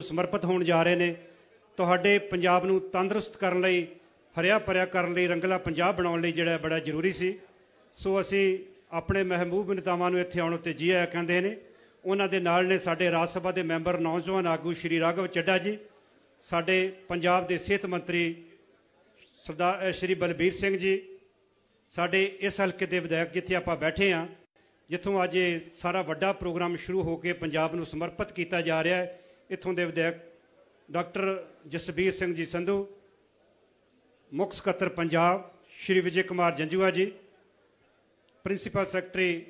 ਸਮਰਪਿਤ ਹੋਣ ਜਾ ਰਹੇ ਨੇ। ਤੁਹਾਡੇ ਪੰਜਾਬ ਨੂੰ ਤੰਦਰੁਸਤ ਕਰਨ ਲਈ, ਹਰਿਆ ਭਰਿਆ ਕਰਨ ਲਈ, ਰੰਗਲਾ ਪੰਜਾਬ ਬਣਾਉਣ ਲਈ ਜਿਹੜਾ ਬੜਾ ਜ਼ਰੂਰੀ ਸੀ। ਸੋ ਅਸੀਂ ਆਪਣੇ ਮਹਿਬੂਬ ਨੇਤਾਵਾਂ ਨੂੰ ਇੱਥੇ ਆਉਣ ਉੱਤੇ ਜੀ ਆਇਆਂ ਕਹਿੰਦੇ ਨੇ। ਉਹਨਾਂ ਦੇ ਨਾਲ ਨੇ ਸਾਡੇ ਰਾਜ ਸਭਾ ਦੇ ਮੈਂਬਰ ਨੌਜਵਾਨ ਆਗੂ ਸ਼੍ਰੀ ਰਾਘਵ ਚੱਡਾ ਜੀ, ਸਾਡੇ ਪੰਜਾਬ ਦੇ ਸਿਹਤ ਮੰਤਰੀ ਸਰਦਾਰ ਸ਼੍ਰੀ ਬਲਬੀਰ ਸਿੰਘ ਜੀ, ਸਾਡੇ ਇਸ ਹਲਕੇ ਦੇ ਵਿਧਾਇਕ ਜਿੱਥੇ ਆਪਾਂ ਬੈਠੇ ਹਾਂ, ਜਿੱਥੋਂ ਅੱਜ ਇਹ ਸਾਰਾ ਵੱਡਾ ਪ੍ਰੋਗਰਾਮ ਸ਼ੁਰੂ ਹੋ ਕੇ ਪੰਜਾਬ ਨੂੰ ਸਮਰਪਿਤ ਕੀਤਾ ਜਾ ਰਿਹਾ ਹੈ। ਇੱਥੋਂ ਦੇ ਵਿਧਾਇਕ ਡਾਕਟਰ ਜਸਬੀਰ ਸਿੰਘ ਜੀ ਸੰਧੂ, ਮੁੱਖ ਸਕੱਤਰ ਪੰਜਾਬ ਸ਼੍ਰੀ ਵਿਜੇ ਕੁਮਾਰ ਜੰਜੂਆ ਜੀ, ਪ੍ਰਿੰਸੀਪਲ ਸੈਕਟਰੀ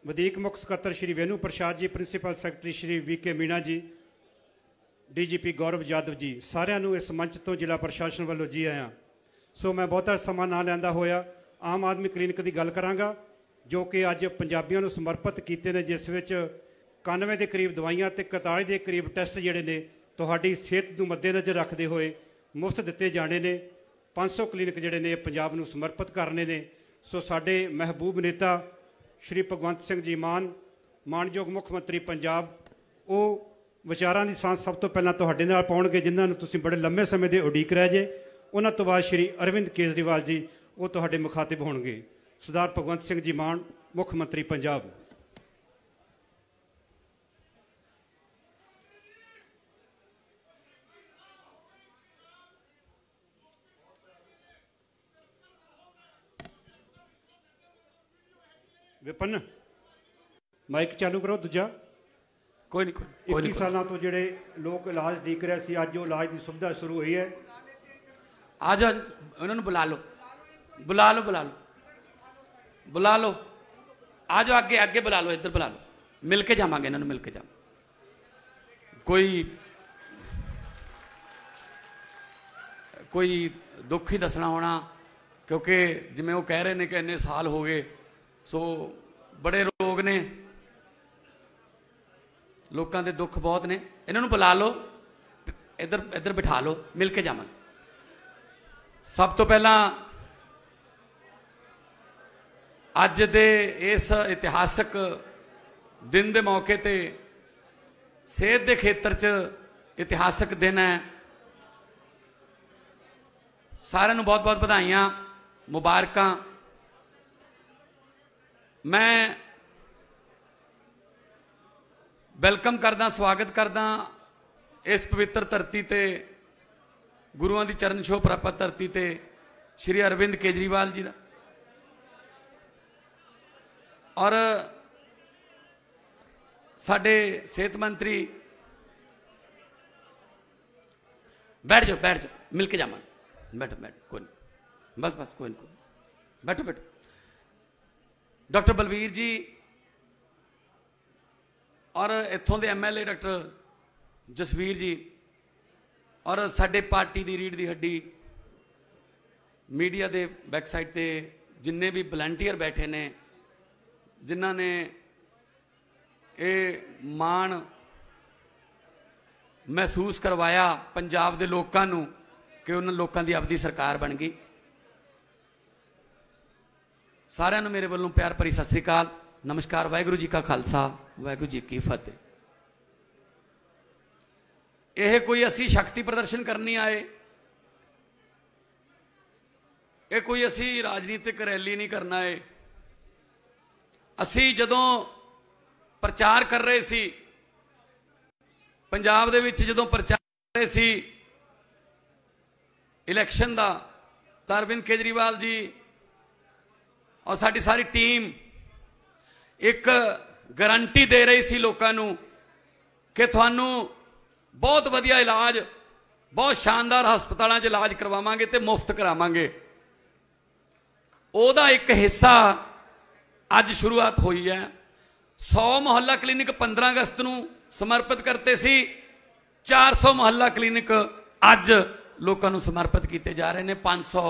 ਵਧੀਕ ਮੁੱਖ ਸਕੱਤਰ ਸ਼੍ਰੀ ਵੇਨੂ ਪ੍ਰਸਾਦ ਜੀ, ਪ੍ਰਿੰਸੀਪਲ ਸੈਕਟਰੀ ਸ਼੍ਰੀ VK ਮੀਣਾ ਜੀ, DGP ਗੌਰਵ ਯਾਦਵ ਜੀ, ਸਾਰਿਆਂ ਨੂੰ ਇਸ ਮੰਚ ਤੋਂ ਜ਼ਿਲ੍ਹਾ ਪ੍ਰਸ਼ਾਸਨ ਵੱਲੋਂ ਜੀ ਆਇਆਂ। ਸੋ ਮੈਂ ਬਹੁਤਾ ਸਮਾਂ ਨਾ ਲੈਂਦਾ ਹੋਇਆ ਆਮ ਆਦਮੀ ਕਲੀਨਿਕ ਦੀ ਗੱਲ ਕਰਾਂਗਾ, ਜੋ ਕਿ ਅੱਜ ਪੰਜਾਬੀਆਂ ਨੂੰ ਸਮਰਪਿਤ ਕੀਤੇ ਨੇ, ਜਿਸ ਵਿੱਚ 91 ਦੇ ਕਰੀਬ ਦਵਾਈਆਂ ਅਤੇ 41 ਦੇ ਕਰੀਬ ਟੈਸਟ ਜਿਹੜੇ ਨੇ ਤੁਹਾਡੀ ਸਿਹਤ ਨੂੰ ਮੱਦੇਨਜ਼ਰ ਰੱਖਦੇ ਹੋਏ ਮੁਫਤ ਦਿੱਤੇ ਜਾਣੇ ਨੇ। 500 ਕਲੀਨਿਕ ਜਿਹੜੇ ਨੇ ਪੰਜਾਬ ਨੂੰ ਸਮਰਪਿਤ ਕਰਨੇ ਨੇ। ਸੋ ਸਾਡੇ ਮਹਿਬੂਬ ਨੇਤਾ ਸ਼੍ਰੀ ਭਗਵੰਤ ਸਿੰਘ ਜੀ ਮਾਨ, ਮਾਣਯੋਗ ਮੁੱਖ ਮੰਤਰੀ ਪੰਜਾਬ, ਉਹ ਵਿਚਾਰਾਂ ਦੀ ਸਾਂਝ ਸਭ ਤੋਂ ਪਹਿਲਾਂ ਤੁਹਾਡੇ ਨਾਲ ਪਾਉਣਗੇ, ਜਿਨ੍ਹਾਂ ਨੂੰ ਤੁਸੀਂ ਬੜੇ ਲੰਮੇ ਸਮੇਂ ਦੇ ਉਡੀਕ ਰਹੇ ਜੇ। ਉਹਨਾਂ ਤੋਂ ਬਾਅਦ ਸ਼੍ਰੀ ਅਰਵਿੰਦ ਕੇਜਰੀਵਾਲ ਜੀ, ਉਹ ਤੁਹਾਡੇ ਮੁਖਾਤਿਬ ਹੋਣਗੇ। ਸਰਦਾਰ ਭਗਵੰਤ ਸਿੰਘ ਜੀ ਮਾਨ, ਮੁੱਖ ਮੰਤਰੀ ਪੰਜਾਬ। ਵਿਪਨ ਮਾਈਕ ਚਾਲੂ ਕਰੋ ਦੂਜਾ। ਕੋਈ ਨਹੀਂ, 21 ਸਾਲਾਂ ਤੋਂ ਜਿਹੜੇ ਲੋਕ ਇਲਾਜ ਉਡੀਕ ਰਹੇ ਸੀ, ਅੱਜ ਉਹ ਇਲਾਜ ਦੀ ਸੁਵਿਧਾ ਸ਼ੁਰੂ ਹੋਈ ਹੈ। ਆ ਜਾ, ਉਹਨਾਂ ਨੂੰ ਬੁਲਾ ਲਓ, ਬੁਲਾ ਲਓ, ਬੁਲਾ ਲਓ, ਬੁਲਾ ਲਓ, ਆ ਜਾਓ, ਅੱਗੇ ਅੱਗੇ ਬੁਲਾ ਲਓ, ਇੱਧਰ ਬੁਲਾ ਲਓ, ਮਿਲ ਕੇ ਜਾਵਾਂਗੇ, ਇਹਨਾਂ ਨੂੰ ਮਿਲ ਕੇ ਜਾਵਾਂ। ਕੋਈ ਦੁੱਖ ਹੀ ਦੱਸਣਾ ਹੋਣਾ, ਕਿਉਂਕਿ ਜਿਵੇਂ ਉਹ ਕਹਿ ਰਹੇ ਨੇ ਕਿ ਇੰਨੇ ਸਾਲ ਹੋ ਗਏ, ਸੋ ਬੜੇ ਰੋਗ ਨੇ, ਲੋਕਾਂ ਦੇ ਦੁੱਖ ਬਹੁਤ ਨੇ। ਇਹਨਾਂ ਨੂੰ ਬੁਲਾ ਲਓ, ਇੱਧਰ ਇੱਧਰ ਬਿਠਾ ਲਓ, ਮਿਲ ਕੇ ਜਾਵਾਂਗੇ। ਸਭ ਤੋਂ ਪਹਿਲਾਂ ਅੱਜ ਦੇ ਇਸ ਇਤਿਹਾਸਕ ਦਿਨ ਦੇ ਮੌਕੇ ਤੇ ਸਿਹਤ ਦੇ ਖੇਤਰ 'ਚ ਇਤਿਹਾਸਕ ਦਿਨ ਹੈ। ਸਾਰਿਆਂ ਨੂੰ ਬਹੁਤ ਬਹੁਤ ਵਧਾਈਆਂ, ਮੁਬਾਰਕਾਂ। ਮੈਂ ਵੈਲਕਮ ਕਰਦਾ, ਸਵਾਗਤ ਕਰਦਾ ਇਸ ਪਵਿੱਤਰ ਧਰਤੀ ਤੇ, ਗੁਰੂਆਂ ਦੀ ਚਰਨ ਛੋਹ ਪ੍ਰਾਪਤ ਧਰਤੀ ਤੇ ਸ਼੍ਰੀ ਅਰਵਿੰਦ ਕੇਜਰੀਵਾਲ ਜੀ ਦਾ, ਔਰ ਸਾਡੇ ਸਿਹਤ ਮੰਤਰੀ। ਬੈਠ ਜਾਓ, ਬੈਠ ਜਾਓ, ਮਿਲ ਕੇ ਜਾਵਾਂਗੇ। ਬੈਠੋ ਬੈਠੋ, ਕੋਈ ਨਹੀਂ, ਬਸ ਬਸ, ਕੋਈ ਨਹੀਂ, ਬੈਠੋ ਬੈਠੋ। ਡਾਕਟਰ ਬਲਬੀਰ ਜੀ ਔਰ ਇੱਥੋਂ ਦੇ MLA ਡਾਕਟਰ ਜਸਵੀਰ ਜੀ, ਔਰ ਸਾਡੇ ਪਾਰਟੀ ਦੀ ਰੀੜ ਦੀ ਹੱਡੀ ਮੀਡੀਆ ਦੇ ਬੈਕ ਸਾਈਡ ਤੇ ਜਿੰਨੇ ਵੀ ਵਲੰਟੀਅਰ ਬੈਠੇ ਨੇ, ਜਿਨ੍ਹਾਂ ਨੇ ਇਹ ਮਾਣ ਮਹਿਸੂਸ ਕਰਵਾਇਆ ਪੰਜਾਬ ਦੇ ਲੋਕਾਂ ਨੂੰ ਕਿ ਉਹਨਾਂ ਲੋਕਾਂ ਦੀ ਆਪਦੀ ਸਰਕਾਰ ਬਣ ਗਈ। ਸਾਰਿਆਂ ਨੂੰ ਮੇਰੇ ਵੱਲੋਂ ਪਿਆਰ ਭਰੀ ਸਤਿ ਸ੍ਰੀ ਅਕਾਲ, ਨਮਸਕਾਰ। ਵਾਹਿਗੁਰੂ ਜੀ ਕਾ ਖਾਲਸਾ, ਵਾਹਿਗੁਰੂ ਜੀ ਕੀ ਫਤਿਹ। ਇਹ ਕੋਈ ਅਸੀਂ ਸ਼ਕਤੀ ਪ੍ਰਦਰਸ਼ਨ ਕਰਨੀ ਆਏ, ਇਹ ਕੋਈ ਅਸੀਂ ਰਾਜਨੀਤਿਕ ਰੈਲੀ ਨਹੀਂ ਕਰਨਾ ਹੈ। ਅਸੀਂ ਜਦੋਂ ਪ੍ਰਚਾਰ ਕਰ ਰਹੇ ਸੀ ਪੰਜਾਬ ਦੇ ਵਿੱਚ, ਜਦੋਂ ਪ੍ਰਚਾਰ ਕਰ ਰਹੇ ਸੀ ਇਲੈਕਸ਼ਨ ਦਾ, ਤਾਂ ਅਰਵਿੰਦ ਕੇਜਰੀਵਾਲ ਜੀ ਔਰ ਸਾਡੀ ਸਾਰੀ ਟੀਮ ਇੱਕ ਗਾਰੰਟੀ ਦੇ ਰਹੀ ਸੀ ਲੋਕਾਂ ਨੂੰ ਕਿ ਤੁਹਾਨੂੰ ਬਹੁਤ ਵਧੀਆ ਇਲਾਜ, ਬਹੁਤ ਸ਼ਾਨਦਾਰ ਹਸਪਤਾਲਾਂ 'ਚ ਇਲਾਜ ਕਰਵਾਵਾਂਗੇ ਤੇ ਮੁਫਤ ਕਰਾਵਾਂਗੇ। ਉਹਦਾ ਇੱਕ ਹਿੱਸਾ ਅੱਜ ਸ਼ੁਰੂਆਤ ਹੋਈ ਹੈ। 100 ਮੁਹੱਲਾ ਕਲੀਨਿਕ 15 ਅਗਸਤ ਨੂੰ ਸਮਰਪਿਤ ਕਰਤੇ ਸੀ, 400 ਮੁਹੱਲਾ ਕਲੀਨਿਕ ਅੱਜ ਲੋਕਾਂ ਨੂੰ ਸਮਰਪਿਤ ਕੀਤੇ ਜਾ ਰਹੇ ਨੇ। 500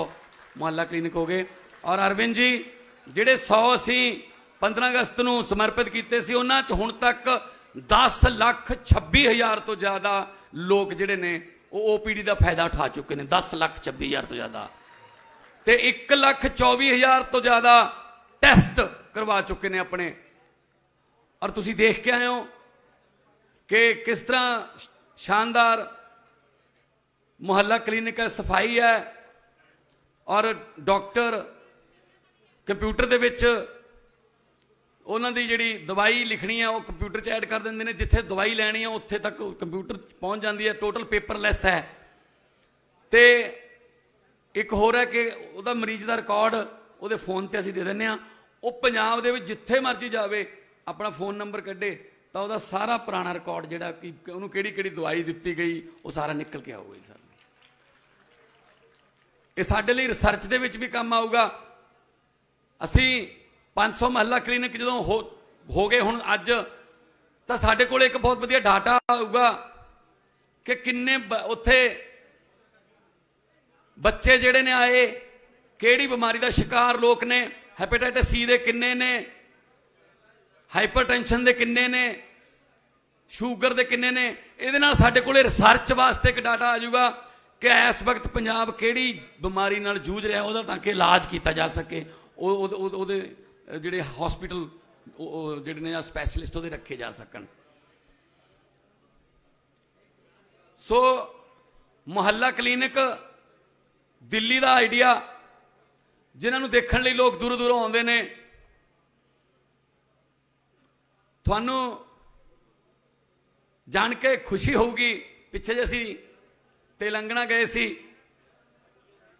ਮੁਹੱਲਾ ਕਲੀਨਿਕ ਹੋ ਗਏ। ਔਰ ਅਰਵਿੰਦ ਜੀ, ਜਿਹੜੇ 100 ਅਸੀਂ 15 ਅਗਸਤ ਨੂੰ ਸਮਰਪਿਤ ਕੀਤੇ ਸੀ, ਉਹਨਾਂ 'ਚ ਹੁਣ ਤੱਕ 10,26,000 ਤੋਂ ਜ਼ਿਆਦਾ ਲੋਕ ਜਿਹੜੇ ਨੇ ਉਹ OPD ਦਾ ਫਾਇਦਾ ਉਠਾ ਚੁੱਕੇ ਨੇ। 10,26,000 ਤੋਂ ਜ਼ਿਆਦਾ, ਤੇ 1,24,000 ਤੋਂ ਜ਼ਿਆਦਾ ਟੈਸਟ ਕਰਵਾ ਚੁੱਕੇ ਨੇ ਆਪਣੇ। ਔਰ ਤੁਸੀਂ ਦੇਖ ਕੇ ਆਏ ਹੋ ਕਿ ਕਿਸ ਤਰ੍ਹਾਂ शानदार मुहल्ला क्लिनिक है, सफाई है और डॉक्टर कंप्यूटर दे विच उन्हां दी जिहड़ी दवाई लिखनी है वो कंप्यूटर च ऐड कर देंदे ने, जिथे दवाई लैनी है उत्थे तक कंप्यूटर पहुंच जाती है, टोटल पेपरलैस है। तो एक होर है कि उहदा मरीज का रिकॉर्ड उहदे फोन ते असीं दे दिंदे आ, वो पंजाब दे विच जिथे मर्जी जावे अपना फोन नंबर कढे तो वह सारा पुराना रिकॉर्ड जिहड़ा कि उहनूं किहड़ी दवाई दित्ती गई वो सारा निकल के आऊगा जी। सर ये साडे लई रिसर्च दे विच भी काम आऊगा। असीं 500 महल्ला क्लिनिक जो हो गए हुण अज, तो साडे कोल एक बहुत वधिया डाटा आऊगा कि किन्ने उत्थे बच्चे जिहड़े ने आए, किहड़ी बीमारी का शिकार लोग ने, हैपेटाइटिस सी दे किन्ने ने, हाइपरटेंशन दे किन्ने ने, शूगर दे किन्ने ने। इहदे नाल साडे कोले रिसर्च वास्ते एक डाटा आ जाऊगा कि इस वक्त पंजाब किहड़ी बीमारी नाल जूझ रहा, उहदा ताकि इलाज किया जा सके, उहदे जिहड़े हॉस्पिटल जिहड़े ने स्पैशलिस्ट उहदे रखे जा सकन। सो मुहल्ला क्लिनिक दिल्ली का आइडिया जिन्होंने देखने लिए लोग दूरों दूरों आते हैं। थानू जान के खुशी होगी, पिछे जे असी तेलंगाना गए सी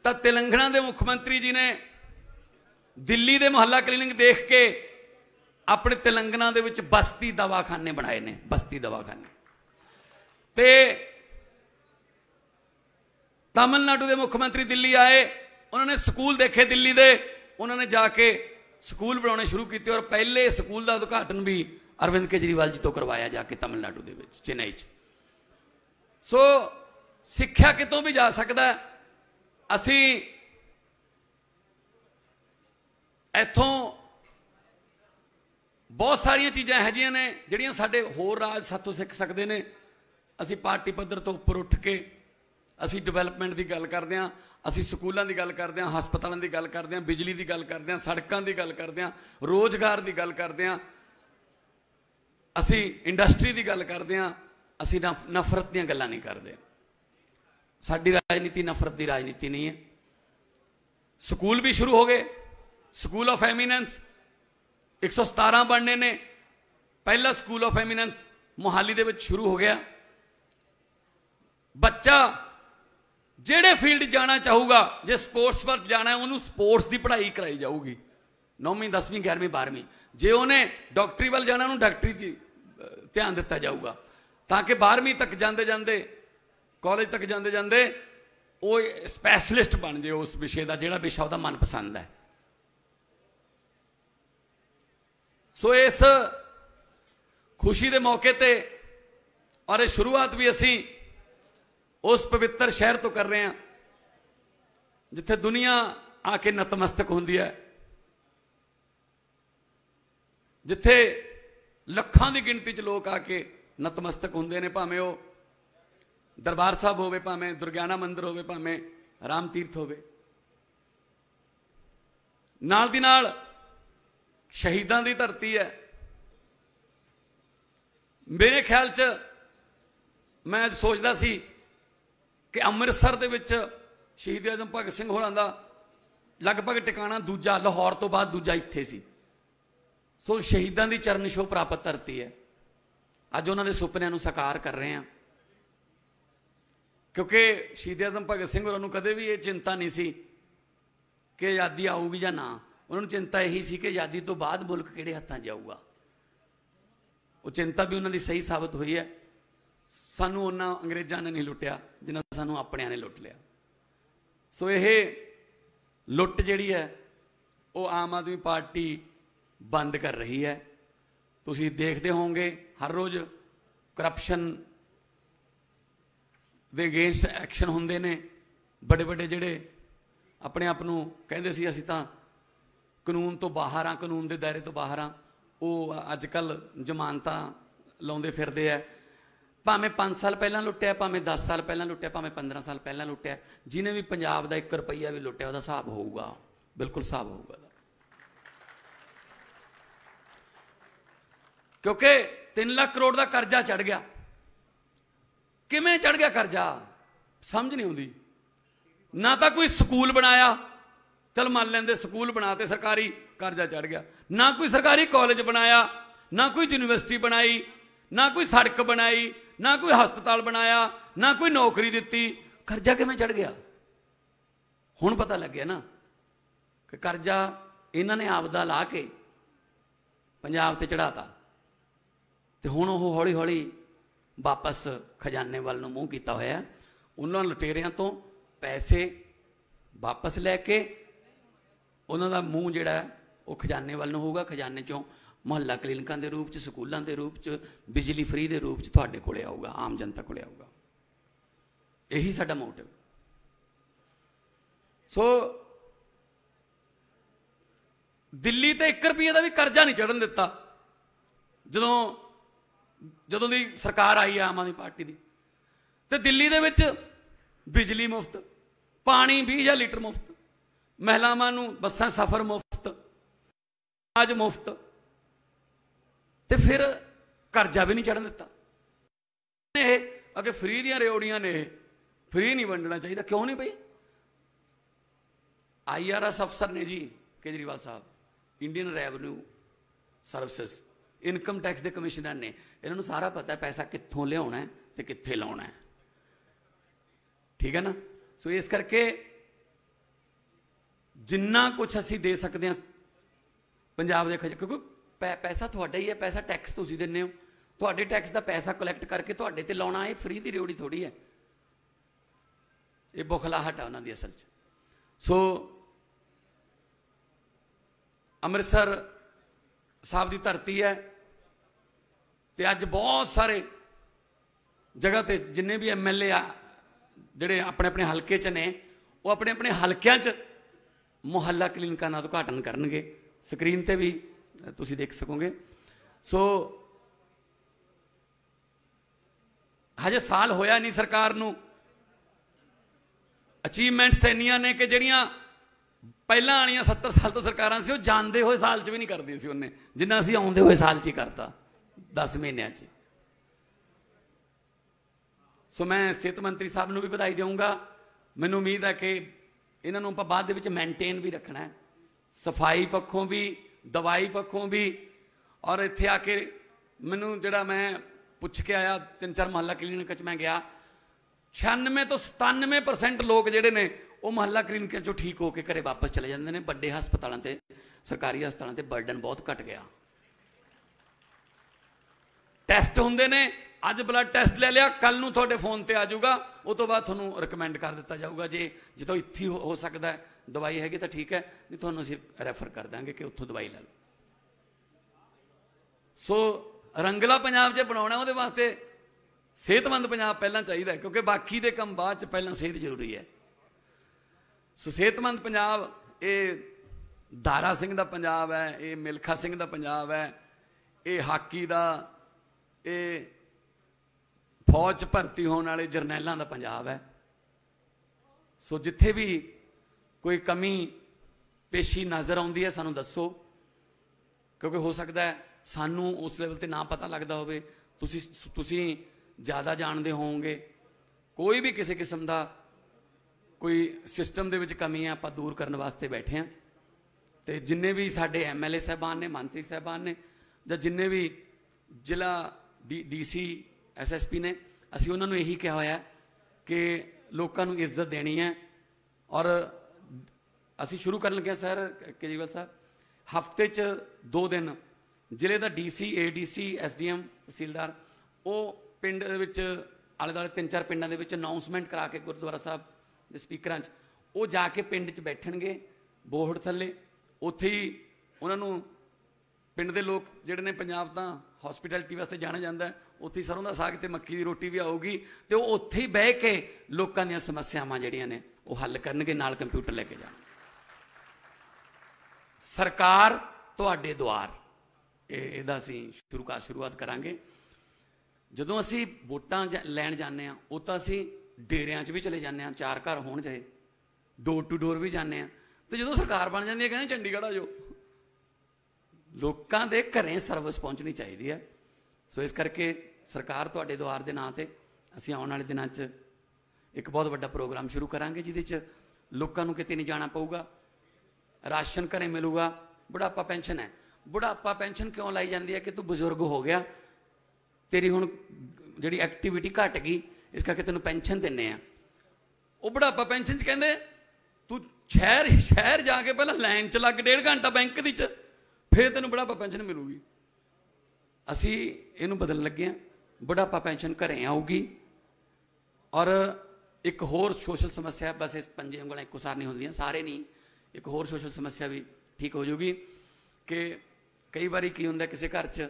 तो तेलंगाना के मुख्यमंत्री जी ने दिल्ली के मुहल्ला क्लिनिक देख के अपने तेलंगाना दे विच बस्ती दवाखाने बनाए ने, बस्ती दवाखाने। ते तमिलनाडु के मुख्यमंत्री दिल्ली आए, उन्होंने स्कूल देखे दिल्ली दे, उन्होंने जाके स्कूल बनाने शुरू किए और पहले स्कूल का उद्घाटन भी अरविंद केजरीवाल जी तो करवाया जाके तमिलनाडु दे विच, चेन्नई च। सो सिक्ख्या कितों भी जा सकता है। असी इथों बहुत सारिया चीज़ां यह जिहियां ने जिहड़ियां साडे होर राज साथों सीख सकते हैं। असी पार्टी पद्धर तो उपर उठ के असी डिवेलपमेंट की गल करते हैं, असी स्कूलों की गल करते हैं, हस्पतालों की गल करते हैं, बिजली की गल करते हैं, सड़कों की गल करते हैं, रोजगार की गल करते हैं, असी इंडस्ट्री की गल करते हैं, असी नफरत दी गल्लां नहीं करते। साडी राजनीति नफरत की राजनीति नहीं है। स्कूल भी शुरू हो गए, स्कूल ऑफ एमीनेंस 117 बनने ने। पहला स्कूल ऑफ एमीनेंस मोहाली दे विच शुरू हो गया। बच्चा जेड़े फील्ड जाना चाहूगा, जे स्पोर्ट्स पर जाना है उन्होंने स्पोर्ट्स की पढ़ाई कराई जाऊगी, 9वीं 10वीं 11वीं 12वीं। जे उन्हें डॉक्टरी वाल जाना उन्होंने डॉक्टरी की ध्यान दिता जाऊगा, ताकि 12वीं तक जाते जाते कॉलेज तक जाते जाते वो स्पैशलिस्ट बन जाए उस विषय का, जोड़ा विषय उसका मनपसंद है। सो इस खुशी के मौके पर और इस शुरुआत भी असी उस पवित्र शहर तो कर रहे हैं जिथे दुनिया आके नतमस्तक होंदी है, जिथे लखां की गिनती च लोग आके नतमस्तक होंदे ने, भावें वो दरबार साहब होवे, भावें दुर्गियाना मंदिर होवे, भावें राम तीर्थ होवे। नाल दी नाल शहीदां दी धरती है। मेरे ख्याल च मैं सोचदा सी कि अमृतसर दे विच शहीद आजम भगत सिंह होरां दा लगभग टिकाणा दूजा, लाहौर तो बाद दूजा इत्थे सी। सो शहीदां दी चरण छोह प्राप्त धरती है। अज उन्हां दे सुपनिआं नूं साकार कर रहे हैं, क्योंकि शहीद आजम भगत सिंह होरां नूं कदे भी ये चिंता नहीं सी कि आज़ादी आऊगी या ना। उन्होंने चिंता यही सी कि आज़ादी तो बाद मुल्क किहड़े हत्थां जाऊगा। वो चिंता भी उन्हां दी सही साबित हुई है। सानू उन्हां अंग्रेज़ां ने नहीं लुटिया जिन्ना सानू अपनिਆਂ ने लुट लिया। सो यह लुट जिहड़ी है वो आम आदमी पार्टी बंद कर रही है। तुसीं देखते होंगे हर रोज़ करप्शन दे अगेंस्ट एक्शन होंदे ने। बड़े बड़े जिहड़े अपने आप नूं कहंदे सी असीं तां कानून तो बाहर हाँ, कानून के दायरे तो बाहर हाँ, वो अजकल जमानतां लाउंदे फिरदे है। भावें 5 साल पहला लुटिया, भावें 10 साल पहला लुटिया, भावें 15 साल पहला लुटिया, जिन्हें भी पंजाब का 1 रुपया भी लुटिया उसका हिसाब होगा, बिल्कुल हिसाब होगा। क्योंकि 3 लाख करोड़ का कर्जा चढ़ गया। ਕਿਵੇਂ ਚੜ ਗਿਆ ਕਰਜ਼ਾ, ਸਮਝ ਨਹੀਂ ਆਉਂਦੀ। ਨਾ ਤਾਂ ਕੋਈ ਸਕੂਲ ਬਣਾਇਆ, ਚਲ ਮੰਨ ਲੈਂਦੇ ਸਕੂਲ ਬਣਾਤੇ ਸਰਕਾਰੀ, ਕਰਜ਼ਾ ਚੜ ਗਿਆ। ਨਾ ਕੋਈ ਸਰਕਾਰੀ ਕਾਲਜ ਬਣਾਇਆ, ਨਾ ਕੋਈ ਯੂਨੀਵਰਸਿਟੀ ਬਣਾਈ, ਨਾ ਕੋਈ ਸੜਕ ਬਣਾਈ, ਨਾ ਕੋਈ ਹਸਪਤਾਲ ਬਣਾਇਆ, ਨਾ ਕੋਈ ਨੌਕਰੀ ਦਿੱਤੀ, ਕਰਜ਼ਾ ਕਿਵੇਂ ਚੜ ਗਿਆ। ਹੁਣ ਪਤਾ ਲੱਗਿਆ ਨਾ ਕਿ ਕਰਜ਼ਾ ਇਹਨਾਂ ਨੇ ਆਪਦਾ ਲਾ ਕੇ ਪੰਜਾਬ ਤੇ ਚੜਾਤਾ, ਤੇ ਹੁਣ ਉਹ ਹੌਲੀ ਹੌਲੀ ਵਾਪਸ ਖਜ਼ਾਨੇ ਵੱਲ ਨੂੰ ਮੂੰਹ ਕੀਤਾ ਹੋਇਆ। ਉਹਨਾਂ ਲੁਟੇਰਿਆਂ ਤੋਂ ਪੈਸੇ ਵਾਪਸ ਲੈ ਕੇ ਉਹਨਾਂ ਦਾ ਮੂੰਹ ਜਿਹੜਾ ਉਹ ਖਜ਼ਾਨੇ ਵੱਲ ਨੂੰ ਹੋਊਗਾ। ਖਜ਼ਾਨੇ ਚੋਂ ਮੁਹੱਲਾ ਕਲੀਨਿਕਾਂ ਦੇ ਰੂਪ 'ਚ, ਸਕੂਲਾਂ ਦੇ ਰੂਪ 'ਚ, ਬਿਜਲੀ ਫਰੀ ਦੇ ਰੂਪ 'ਚ ਤੁਹਾਡੇ ਕੋਲੇ ਆਊਗਾ, ਆਮ ਜਨਤਾ ਕੋਲੇ ਆਊਗਾ। ਇਹੀ ਸਾਡਾ ਮੋਟਿਵ। ਸੋ ਦਿੱਲੀ ਤੇ 1 ਰੁਪਈਏ ਦਾ ਵੀ ਕਰਜ਼ਾ ਨਹੀਂ ਚੜਨ ਦਿੱਤਾ। ਜਦੋਂ ਦੀ ਸਰਕਾਰ ਆਈ ਹੈ ਆਮ ਆਦਮੀ ਪਾਰਟੀ ਦੀ, ਤੇ ਦਿੱਲੀ ਦੇ ਵਿੱਚ ਬਿਜਲੀ ਮੁਫਤ, ਪਾਣੀ 20,000 ਲੀਟਰ ਮੁਫਤ, ਮਹਿਲਾਵਾਂ ਨੂੰ ਬੱਸਾਂ ਸਫ਼ਰ ਮੁਫਤ, ਅਨਾਜ ਮੁਫਤ, ਤੇ ਫਿਰ ਕਰਜ਼ਾ ਵੀ ਨਹੀਂ ਚੜਨ ਦਿੱਤਾ। ਇਹ ਅੱਗੇ ਫਰੀ ਦੀਆਂ ਰਿਓੜੀਆਂ ਨੇ, ਇਹ ਫਰੀ ਨਹੀਂ ਵੰਡਣਾ ਚਾਹੀਦਾ। ਕਿਉਂ ਨਹੀਂ ਬਈ? IRS ਅਫਸਰ ਨੇ ਜੀ ਕੇਜਰੀਵਾਲ ਸਾਹਿਬ, Indian revenue services, income tax ਦੇ ਕਮਿਸ਼ਨਰ ਨੇ, ਇਹਨਾਂ ਨੂੰ ਸਾਰਾ ਪਤਾ ਪੈਸਾ ਕਿੱਥੋਂ ਲਿਆਉਣਾ ਤੇ ਕਿੱਥੇ ਲਾਉਣਾ, ਠੀਕ ਹੈ ਨਾ। ਸੋ ਇਸ ਕਰਕੇ ਜਿੰਨਾ ਕੁਝ ਅਸੀਂ ਦੇ ਸਕਦੇ ਹਾਂ ਪੰਜਾਬ ਦੇ ਖਜ਼ਾਨੇ, ਕਿਉਂਕਿ ਪੈਸਾ ਤੁਹਾਡਾ ਹੀ ਹੈ, ਪੈਸਾ ਟੈਕਸ ਤੁਸੀਂ ਦਿੰਦੇ ਹੋ, ਤੁਹਾਡੇ ਟੈਕਸ ਦਾ ਪੈਸਾ ਕਲੈਕਟ ਕਰਕੇ ਤੁਹਾਡੇ ਤੇ ਲਾਉਣਾ, ਇਹ ਫਰੀ ਦੀ ਰਿਓੜੀ ਥੋੜੀ ਹੈ। ਇਹ ਬੁਖਲਾਹਟ ਆ ਉਹਨਾਂ ਦੀ ਅਸਲ 'ਚ। ਸੋ ਅੰਮ੍ਰਿਤਸਰ ਸਾਹਿਬ ਦੀ ਧਰਤੀ ਹੈ, ਤੇ ਅੱਜ ਬਹੁਤ ਸਾਰੇ ਜਗ੍ਹਾ ਤੇ ਜਿੰਨੇ ਵੀ MLA ਆ ਜਿਹੜੇ ਆਪਣੇ ਆਪਣੇ ਹਲਕੇ 'ਚ ਨੇ, ਉਹ ਆਪਣੇ ਆਪਣੇ ਹਲਕਿਆਂ 'ਚ ਮੁਹੱਲਾ ਕਲੀਨਿਕਾਂ ਦਾ ਉਦਘਾਟਨ ਕਰਨਗੇ। ਸਕਰੀਨ ਤੇ ਵੀ ਤੁਸੀਂ ਦੇਖ ਸਕੋਗੇ। ਸੋ ਹਜੇ ਸਾਲ ਹੋਇਆ ਨਹੀਂ ਸਰਕਾਰ ਨੂੰ, ਅਚੀਵਮੈਂਟਸ ਇੰਨੀਆਂ ਨੇ ਕਿ ਜਿਹੜੀਆਂ ਪਹਿਲਾਂ ਵਾਲੀਆਂ 70 ਸਾਲ ਤੋਂ ਸਰਕਾਰਾਂ ਸੀ, ਉਹ ਜਾਂਦੇ ਹੋਏ ਸਾਲ 'ਚ ਵੀ ਨਹੀਂ ਕਰਦੀ ਸੀ ਉਹਨੇ, ਜਿੰਨਾ ਅਸੀਂ ਆਉਂਦੇ ਹੋਏ ਸਾਲ 'ਚ ਹੀ ਕਰਤਾ 10 ਮਹੀਨਿਆਂ 'ਚ। ਸੋ ਮੈਂ ਸਿਹਤ ਮੰਤਰੀ ਸਾਹਿਬ ਨੂੰ ਵੀ ਵਧਾਈ ਦੇਵਾਂਗਾ। ਮੈਨੂੰ ਉਮੀਦ ਹੈ ਕਿ ਇਹਨਾਂ ਨੂੰ ਆਪਾਂ ਬਾਅਦ ਦੇ ਵਿੱਚ ਮੇਨਟੇਨ ਵੀ ਰੱਖਣਾ ਹੈ, ਸਫਾਈ ਪੱਖੋਂ ਵੀ, ਦਵਾਈ ਪੱਖੋਂ ਵੀ। ਔਰ ਇੱਥੇ ਆ ਕੇ ਮੈਨੂੰ ਜਿਹੜਾ ਮੈਂ ਪੁੱਛ ਕੇ ਆਇਆ, 3-4 ਮੁਹੱਲਾ ਕਲੀਨਿਕ 'ਚ ਮੈਂ ਗਿਆ, 96 ਤੋਂ 97% ਲੋਕ ਜਿਹੜੇ ਨੇ ਉਹ ਮੁਹੱਲਾ ਕਲੀਨਿਕਾਂ 'ਚੋਂ ਠੀਕ ਹੋ ਕੇ ਘਰੇ ਵਾਪਸ ਚਲੇ ਜਾਂਦੇ ਨੇ। ਵੱਡੇ ਹਸਪਤਾਲਾਂ ਤੇ, ਸਰਕਾਰੀ ਹਸਪਤਾਲਾਂ ਤੇ ਬਰਡਨ ਬਹੁਤ ਘਟ ਗਿਆ। ਟੈਸਟ ਹੁੰਦੇ ਨੇ, ਅੱਜ ਬਲੱਡ ਟੈਸਟ ਲੈ ਲਿਆ, ਕੱਲ ਨੂੰ ਤੁਹਾਡੇ ਫੋਨ ਤੇ ਆ ਜਾਊਗਾ, ਉਹ ਤੋਂ ਬਾਅਦ ਤੁਹਾਨੂੰ ਰਿਕਮੈਂਡ ਕਰ ਦਿੱਤਾ ਜਾਊਗਾ, ਜੇ ਜਿੱਥੋਂ ਇੱਥੇ ਹੋ ਸਕਦਾ ਦਵਾਈ ਹੈਗੀ ਤਾਂ ਠੀਕ ਹੈ, ਨਹੀਂ ਤੁਹਾਨੂੰ ਅਸੀਂ ਰੈਫਰ ਕਰ ਦਾਂਗੇ ਕਿ ਉੱਥੋਂ ਦਵਾਈ ਲੈ ਲਓ। ਸੋ ਰੰਗਲਾ ਪੰਜਾਬ ਜੇ ਬਣਾਉਣਾ, ਉਹਦੇ ਵਾਸਤੇ ਸਿਹਤਮੰਦ ਪੰਜਾਬ ਪਹਿਲਾਂ ਚਾਹੀਦਾ, ਕਿਉਂਕਿ ਬਾਕੀ ਦੇ ਕੰਮ ਬਾਅਦ 'ਚ, ਪਹਿਲਾਂ ਸਿਹਤ ਜ਼ਰੂਰੀ ਹੈ। ਸੋ ਸਿਹਤਮੰਦ ਪੰਜਾਬ, ਇਹ ਦਾਰਾ ਸਿੰਘ ਦਾ ਪੰਜਾਬ ਹੈ, ਇਹ ਮਿਲਖਾ ਸਿੰਘ ਦਾ ਪੰਜਾਬ ਹੈ, ਇਹ ਹਾਕੀ ਦਾ, ਇਹ ਫੌਜ 'ਚ ਭਰਤੀ ਹੋਣ ਵਾਲੇ ਜਰਨੈਲਾਂ ਦਾ ਪੰਜਾਬ ਹੈ। ਸੋ ਜਿੱਥੇ ਵੀ ਕੋਈ ਕਮੀ ਪੇਸ਼ੀ ਨਜ਼ਰ ਆਉਂਦੀ ਹੈ ਸਾਨੂੰ ਦੱਸੋ, ਕਿਉਂਕਿ ਹੋ ਸਕਦਾ ਹੈ ਸਾਨੂੰ ਉਸ ਲੈਵਲ ਤੇ ਨਾ ਪਤਾ ਲੱਗਦਾ ਹੋਵੇ, ਤੁਸੀਂ ਜ਼ਿਆਦਾ ਜਾਣਦੇ ਹੋਵੋਗੇ। ਕੋਈ ਵੀ ਕਿਸੇ ਕਿਸਮ ਦਾ ਕੋਈ ਸਿਸਟਮ ਦੇ ਵਿੱਚ ਕਮੀ ਹੈ, ਆਪਾਂ ਦੂਰ ਕਰਨ ਵਾਸਤੇ ਬੈਠੇ ਹਾਂ। ਤੇ ਜਿੰਨੇ ਵੀ ਸਾਡੇ MLA ਸਾਹਿਬਾਨ ਨੇ, ਮੰਤਰੀ ਸਾਹਿਬਾਨ ਨੇ, ਜਾਂ ਜਿੰਨੇ ਵੀ ਜ਼ਿਲ੍ਹਾ DC SSP ਨੇ, ਅਸੀਂ ਉਹਨਾਂ ਨੂੰ ਇਹੀ ਕਿਹਾ ਹੋਇਆ ਕਿ ਲੋਕਾਂ ਨੂੰ ਇੱਜ਼ਤ ਦੇਣੀ ਹੈ। ਔਰ ਅਸੀਂ ਸ਼ੁਰੂ ਕਰਨ ਲੱਗੇ ਸਰ ਕੇਜਰੀਵਾਲ ਸਾਹਿਬ, ਹਫ਼ਤੇ 'ਚ 2 ਦਿਨ ਜ਼ਿਲ੍ਹੇ ਦਾ DC, ADC, SDM, ਤਹਿਸੀਲਦਾਰ, ਉਹ ਪਿੰਡ ਦੇ ਵਿੱਚ ਆਲੇ ਦੁਆਲੇ 3-4 ਪਿੰਡਾਂ ਦੇ ਵਿੱਚ ਅਨਾਊਂਸਮੈਂਟ ਕਰਾ ਕੇ ਗੁਰਦੁਆਰਾ ਸਾਹਿਬ ਦੇ ਸਪੀਕਰਾਂ 'ਚ ਉਹ ਜਾ ਕੇ ਪਿੰਡ 'ਚ ਬੈਠਣਗੇ ਬੋਹੜ ਥੱਲੇ। ਉੱਥੇ ਹੀ ਉਹਨਾਂ ਨੂੰ ਪਿੰਡ ਦੇ ਲੋਕ ਜਿਹੜੇ ਨੇ, ਪੰਜਾਬ ਤਾਂ ਹੌਸਪੀਟੈਲਿਟੀ ਵਾਸਤੇ ਜਾਣਿਆ ਜਾਂਦਾ ਹੈ, ਉੱਥੇ ਹੀ ਸਰੋਂ ਦਾ ਸਾਗ ਤੇ ਮੱਕੀ ਦੀ ਰੋਟੀ ਵੀ ਆਊਗੀ, ਤੇ ਉਹ ਉੱਥੇ ਹੀ ਬਹਿ ਕੇ ਲੋਕਾਂ ਦੀਆਂ ਸਮੱਸਿਆਵਾਂ ਜਿਹੜੀਆਂ ਨੇ ਉਹ ਹੱਲ ਕਰਨਗੇ, ਨਾਲ ਕੰਪਿਊਟਰ ਲੈ ਕੇ ਜਾਣ। ਸਰਕਾਰ ਤੁਹਾਡੇ ਦੁਆਰ, ਇਹਦਾ ਅਸੀਂ ਸ਼ੁਰੂਆਤ ਕਰਾਂਗੇ। ਜਦੋਂ ਅਸੀਂ ਵੋਟਾਂ ਲੈਣ ਜਾਂਦੇ ਹਾਂ, ਉਹ ਤਾਂ ਅਸੀਂ ਡੇਰਿਆਂ 'ਚ ਵੀ ਚਲੇ ਜਾਂਦੇ ਹਾਂ, 4 ਘਰ ਹੋਣ ਚਾਹੇ, ਡੋਰ ਟੂ ਡੋਰ ਵੀ ਜਾਂਦੇ ਹਾਂ। ਤੇ ਜਦੋਂ ਸਰਕਾਰ ਬਣ ਜਾਂਦੀ ਹੈ, ਕਹਿੰਦੇ ਚੰਡੀਗੜ੍ਹ ਆ ਜਾਓ। ਲੋਕਾਂ ਦੇ ਘਰੇ ਸਰਵਿਸ ਪਹੁੰਚਣੀ ਚਾਹੀਦੀ ਹੈ। ਸੋ ਇਸ ਕਰਕੇ ਸਰਕਾਰ ਤੁਹਾਡੇ ਦੁਆਰ ਦੇ ਨਾਂ ਤੇ ਅਸੀਂ ਆਉਣ ਵਾਲੇ ਦਿਨਾਂ 'ਚ ਇੱਕ ਬਹੁਤ ਵੱਡਾ ਪ੍ਰੋਗਰਾਮ ਸ਼ੁਰੂ ਕਰਾਂਗੇ ਜਿਹਦੇ 'ਚ ਲੋਕਾਂ ਨੂੰ ਕਿਤੇ ਨਹੀਂ ਜਾਣਾ ਪਊਗਾ, ਰਾਸ਼ਨ ਘਰੇ ਮਿਲੂਗਾ। ਬੁਢਾਪਾ ਪੈਨਸ਼ਨ ਹੈ, ਬੁਢਾਪਾ ਪੈਨਸ਼ਨ ਕਿਉਂ ਲਾਈ ਜਾਂਦੀ ਹੈ ਕਿ ਤੂੰ ਬਜ਼ੁਰਗ ਹੋ ਗਿਆ, ਤੇਰੀ ਹੁਣ ਜਿਹੜੀ ਐਕਟੀਵਿਟੀ ਘਟ ਗਈ, ਇਸ ਕਰਕੇ ਤੈਨੂੰ ਪੈਨਸ਼ਨ ਦਿੰਦੇ ਆ। ਉਹ ਬੁਢਾਪਾ ਪੈਨਸ਼ਨ 'ਚ ਕਹਿੰਦੇ ਤੂੰ ਸ਼ਹਿਰ ਜਾ ਕੇ ਪਹਿਲਾਂ ਲਾਈਨ 'ਚ ਲੱਗ 1.5 ਘੰਟਾ ਬੈਂਕ ਦੀ 'ਚ, ਫਿਰ ਤੈਨੂੰ ਬੁਢਾਪਾ ਪੈਨਸ਼ਨ ਮਿਲੂਗੀ। ਅਸੀਂ ਇਹਨੂੰ ਬਦਲਣ ਲੱਗੇ ਹਾਂ, ਬੁਢਾਪਾ ਪੈਨਸ਼ਨ ਘਰੇ ਆਊਗੀ। ਔਰ ਇੱਕ ਹੋਰ ਸੋਸ਼ਲ ਸਮੱਸਿਆ, ਬਸ ਇਸ 5 ਉਂਗਲਾਂ ਇੱਕੋ ਸਾਰ ਨਹੀਂ ਹੁੰਦੀਆਂ, ਸਾਰੇ ਨਹੀਂ, ਇੱਕ ਹੋਰ ਸੋਸ਼ਲ ਸਮੱਸਿਆ ਵੀ ਠੀਕ ਹੋ ਜਾਊਗੀ ਕਿ ਕਈ ਵਾਰੀ ਕੀ ਹੁੰਦਾ ਕਿਸੇ ਘਰ 'ਚ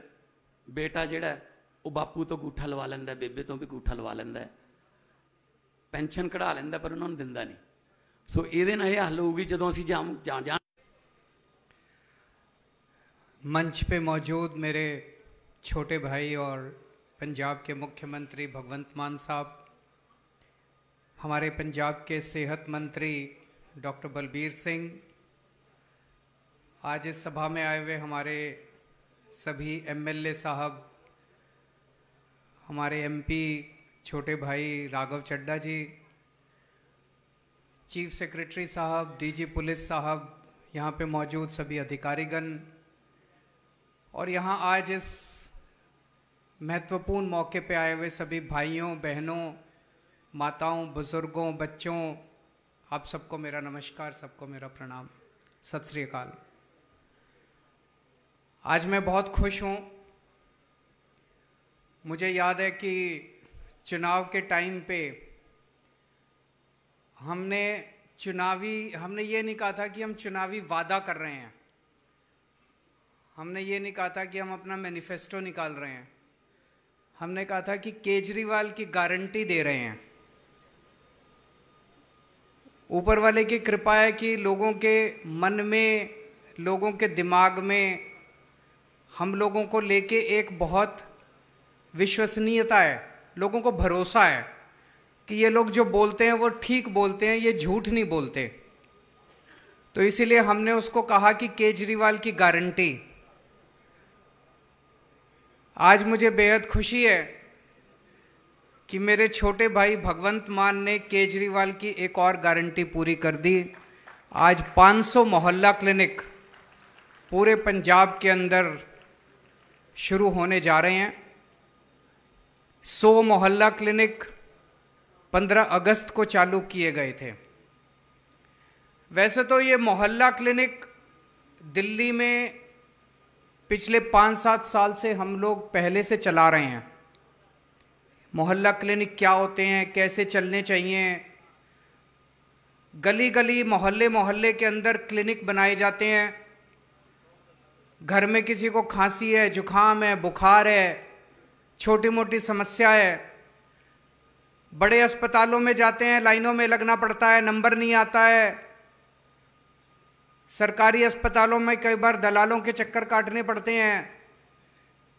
ਬੇਟਾ ਜਿਹੜਾ ਉਹ ਬਾਪੂ ਤੋਂ ਅੰਗੂਠਾ ਲਵਾ ਲੈਂਦਾ, ਬੇਬੇ ਤੋਂ ਵੀ ਅੰਗੂਠਾ ਲਵਾ ਲੈਂਦਾ, ਪੈਨਸ਼ਨ ਕਢਾ ਲੈਂਦਾ ਪਰ ਉਹਨਾਂ ਨੂੰ ਦਿੰਦਾ ਨਹੀਂ। ਸੋ ਇਹਦੇ ਨਾਲ ਇਹ ਹੱਲ ਹੋਊਗੀ ਜਦੋਂ ਅਸੀਂ ਜਾਂ मंच पे मौजूद मेरे छोटे भाई और पंजाब के मुख्यमंत्री भगवंत मान साहब, हमारे पंजाब के सेहत मंत्री डॉक्टर बलबीर सिंह, आज इस सभा में आए हुए हमारे सभी एमएलए साहब, हमारे एमपी छोटे भाई राघव चड्ढा जी, चीफ सेक्रेटरी साहब, डीजी पुलिस साहब, यहाँ पे मौजूद सभी अधिकारीगण, और यहाँ आज इस महत्वपूर्ण मौके पे आए हुए सभी भाइयों बहनों, माताओं, बुज़ुर्गों, बच्चों, आप सबको मेरा नमस्कार, सबको मेरा प्रणाम, सत श्री अकाल। आज मैं बहुत खुश हूँ। मुझे याद है कि चुनाव के टाइम पे हमने ये नहीं कहा था कि हम चुनावी वादा कर रहे हैं, हमने ये नहीं कहा था कि हम अपना मैनिफेस्टो निकाल रहे हैं, हमने कहा था कि केजरीवाल की गारंटी दे रहे हैं। ऊपर वाले की कृपा है कि लोगों के मन में, लोगों के दिमाग में हम लोगों को लेके एक बहुत विश्वसनीयता है, लोगों को भरोसा है कि ये लोग जो बोलते हैं वो ठीक बोलते हैं, ये झूठ नहीं बोलते। तो इसीलिए हमने उसको कहा कि केजरीवाल की गारंटी। आज मुझे बेहद खुशी है कि मेरे छोटे भाई भगवंत मान ने केजरीवाल की एक और गारंटी पूरी कर दी। आज 500 मोहल्ला क्लिनिक पूरे पंजाब के अंदर शुरू होने जा रहे हैं। 100 मोहल्ला क्लिनिक 15 अगस्त को चालू किए गए थे। वैसे तो ये मोहल्ला क्लिनिक दिल्ली में पिछले 5-7 साल से हम लोग पहले से चला रहे हैं। मोहल्ला क्लिनिक क्या होते हैं, कैसे चलने चाहिए, गली गली मोहल्ले मोहल्ले के अंदर क्लिनिक बनाए जाते हैं। घर में किसी को खांसी है, जुखाम है, बुखार है, छोटी मोटी समस्या है, बड़े अस्पतालों में जाते हैं, लाइनों में लगना पड़ता है, नंबर नहीं आता है। सरकारी अस्पतालों में कई बार दलालों के चक्कर काटने पड़ते हैं।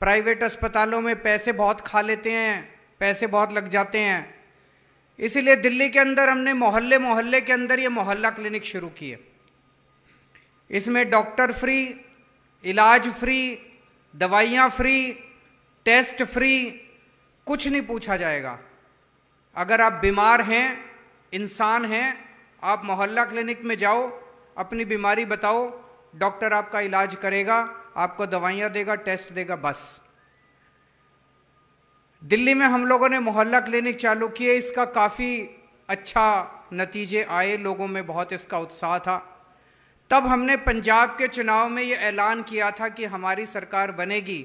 प्राइवेट अस्पतालों में पैसे बहुत खा लेते हैं, पैसे बहुत लग जाते हैं। इसीलिए दिल्ली के अंदर हमने मोहल्ले मोहल्ले के अंदर ये मोहल्ला क्लिनिक शुरू किए। इसमें डॉक्टर फ्री, इलाज फ्री, दवाइयाँ फ्री, टेस्ट फ्री, कुछ नहीं पूछा जाएगा। अगर आप बीमार हैं, इंसान हैं, आप मोहल्ला क्लिनिक में जाओ, अपनी बीमारी बताओ, डॉक्टर आपका इलाज करेगा, आपको दवाइयाँ देगा, टेस्ट देगा, बस। दिल्ली में हम लोगों ने मोहल्ला क्लिनिक चालू किए, इसका काफ़ी अच्छा नतीजे आए, लोगों में बहुत इसका उत्साह था। तब हमने पंजाब के चुनाव में ये ऐलान किया था कि हमारी सरकार बनेगी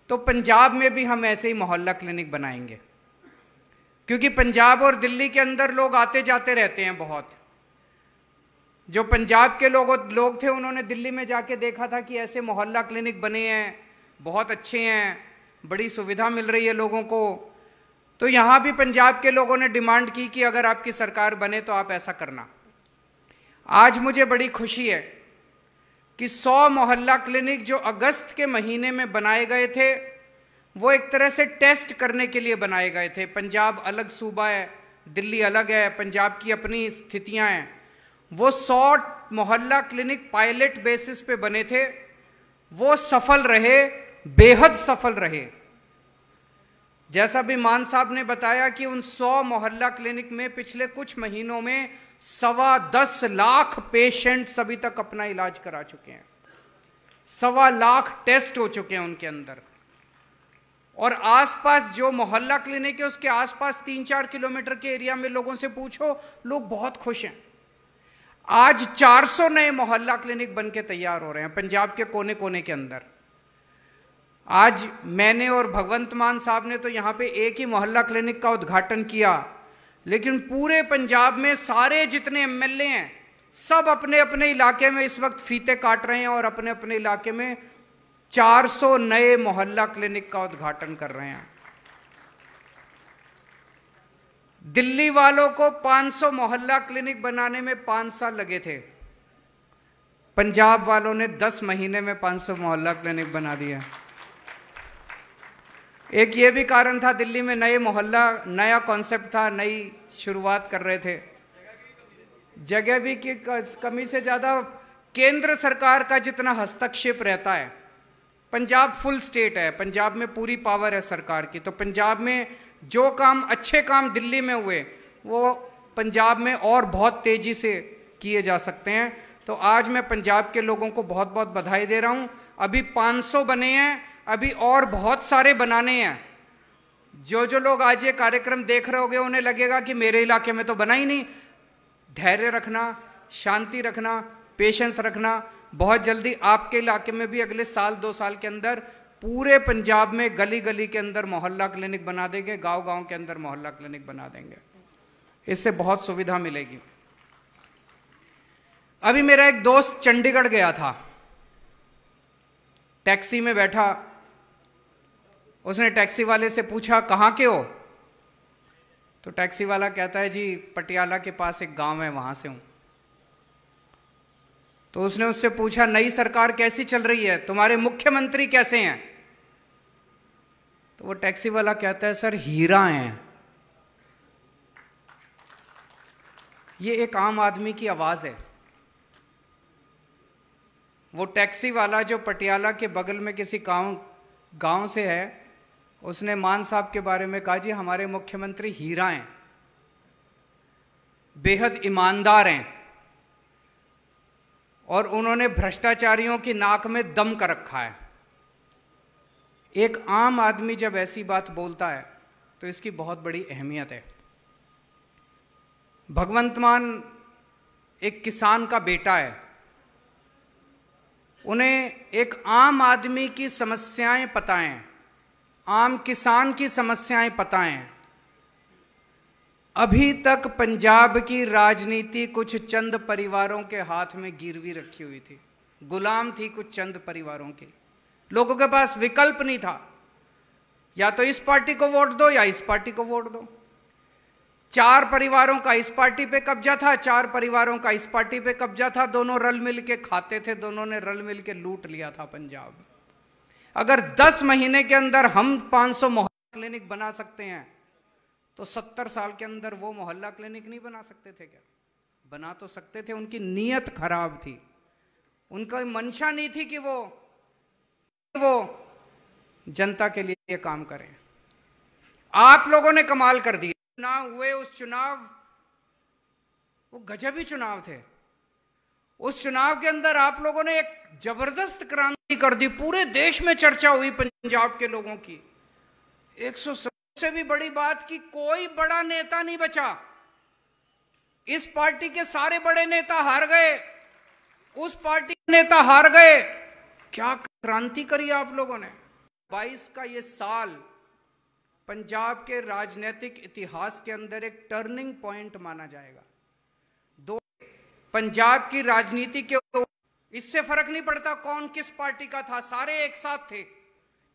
तो पंजाब में भी हम ऐसे ही मोहल्ला क्लिनिक बनाएंगे, क्योंकि पंजाब और दिल्ली के अंदर लोग आते जाते रहते हैं बहुत। जो पंजाब के लोग थे उन्होंने दिल्ली में जाके देखा था कि ऐसे मोहल्ला क्लिनिक बने हैं, बहुत अच्छे हैं, बड़ी सुविधा मिल रही है लोगों को। तो यहाँ भी पंजाब के लोगों ने डिमांड की कि अगर आपकी सरकार बने तो आप ऐसा करना। आज मुझे बड़ी खुशी है कि 100 मोहल्ला क्लिनिक जो अगस्त के महीने में बनाए गए थे वो एक तरह से टेस्ट करने के लिए बनाए गए थे। पंजाब अलग सूबा है, दिल्ली अलग है, पंजाब की अपनी स्थितियां हैं। वो 100 मोहल्ला क्लिनिक पायलट बेसिस पे बने थे, वो सफल रहे, बेहद सफल रहे। जैसा भी मान साहब ने बताया कि उन 100 मोहल्ला क्लिनिक में पिछले कुछ महीनों में 10.25 लाख पेशेंट्स अभी तक अपना इलाज करा चुके हैं, 1.25 लाख टेस्ट हो चुके हैं उनके अंदर। और आसपास जो मोहल्ला क्लिनिक है उसके आसपास 3-4 किलोमीटर के एरिया में लोगों से पूछो, लोग बहुत खुश हैं। आज 400 नए मोहल्ला क्लिनिक बनके तैयार हो रहे हैं पंजाब के कोने कोने के अंदर। आज मैंने और भगवंत मान साहब ने तो यहां पे एक ही मोहल्ला क्लिनिक का उद्घाटन किया, लेकिन पूरे पंजाब में सारे जितने एमएलए हैं सब अपने अपने इलाके में इस वक्त फीते काट रहे हैं और अपने अपने इलाके में 400 नए मोहल्ला क्लिनिक का उद्घाटन कर रहे हैं। दिल्ली वालों को 500 मोहल्ला क्लिनिक बनाने में 5 साल लगे थे, पंजाब वालों ने 10 महीने में 500 मोहल्ला क्लिनिक बना दिया। एक ये भी कारण था, दिल्ली में नए मोहल्ला, नया कॉन्सेप्ट था, नई शुरुआत कर रहे थे, जगह भी की कमी से ज्यादा केंद्र सरकार का जितना हस्तक्षेप रहता है। पंजाब फुल स्टेट है, पंजाब में पूरी पावर है सरकार की, तो पंजाब में जो काम अच्छे काम दिल्ली में हुए वो पंजाब में और बहुत तेजी से किए जा सकते हैं। तो आज मैं पंजाब के लोगों को बहुत बहुत बधाई दे रहा हूं। अभी 500 बने हैं, अभी और बहुत सारे बनाने हैं। जो जो लोग आज ये कार्यक्रम देख रहे होंगे उन्हें लगेगा कि मेरे इलाके में तो बना ही नहीं। धैर्य रखना, शांति रखना, पेशेंस रखना, बहुत जल्दी आपके इलाके में भी अगले साल 2 साल के अंदर पूरे पंजाब में गली गली के अंदर मोहल्ला क्लिनिक बना देंगे, गांव गांव के अंदर मोहल्ला क्लिनिक बना देंगे। इससे बहुत सुविधा मिलेगी। अभी मेरा एक दोस्त चंडीगढ़ गया था, टैक्सी में बैठा, उसने टैक्सी वाले से पूछा कहां के हो? तो टैक्सी वाला कहता है जी पटियाला के पास एक गांव है वहां से हूं। तो उसने उससे पूछा नई सरकार कैसी चल रही है, तुम्हारे मुख्यमंत्री कैसे हैं? तो वो टैक्सी वाला कहता है सर हीरा हैं। ये एक आम आदमी की आवाज है। वो टैक्सी वाला जो पटियाला के बगल में किसी गांव से है, उसने मान साहब के बारे में कहा जी हमारे मुख्यमंत्री हीरा हैं, बेहद ईमानदार हैं और उन्होंने भ्रष्टाचारियों की नाक में दम कर रखा है। एक आम आदमी जब ऐसी बात बोलता है तो इसकी बहुत बड़ी अहमियत है। भगवंत मान एक किसान का बेटा है, उन्हें एक आम आदमी की समस्याएं पता हैं, आम किसान की समस्याएं पता हैं। अभी तक पंजाब की राजनीति कुछ चंद परिवारों के हाथ में गिरवी रखी हुई थी, गुलाम थी कुछ चंद परिवारों की। लोगों के पास विकल्प नहीं था, या तो इस पार्टी को वोट दो या इस पार्टी को वोट दो। 4 परिवारों का इस पार्टी पे कब्जा था, 4 परिवारों का इस पार्टी पे कब्जा था, दोनों रल मिल के खाते थे, दोनों ने रल मिल के लूट लिया था पंजाब। अगर 10 महीने के अंदर हम 500 मोहल्ला क्लिनिक बना सकते हैं तो 70 साल के अंदर वो मोहल्ला क्लिनिक नहीं बना सकते थे क्या? बना तो सकते थे। उनकी नीयत खराब थी, उनका मंशा नहीं थी कि वो जनता के लिए काम करें। आप लोगों ने कमाल कर दिया। चुनाव हुए, उस चुनाव वो गजबी चुनाव थे। उस चुनाव के अंदर आप लोगों ने एक जबरदस्त क्रांति कर दी, पूरे देश में चर्चा हुई पंजाब के लोगों की। 170 से भी बड़ी बात की कोई बड़ा नेता नहीं बचा। इस पार्टी के सारे बड़े नेता हार गए, उस पार्टी के नेता हार गए। क्या क्रांति करी आप लोगों ने। 22 का ये साल पंजाब के राजनीतिक इतिहास के अंदर एक टर्निंग पॉइंट माना जाएगा। पंजाब की राजनीति के इससे फर्क नहीं पड़ता कौन किस पार्टी का था, सारे एक साथ थे।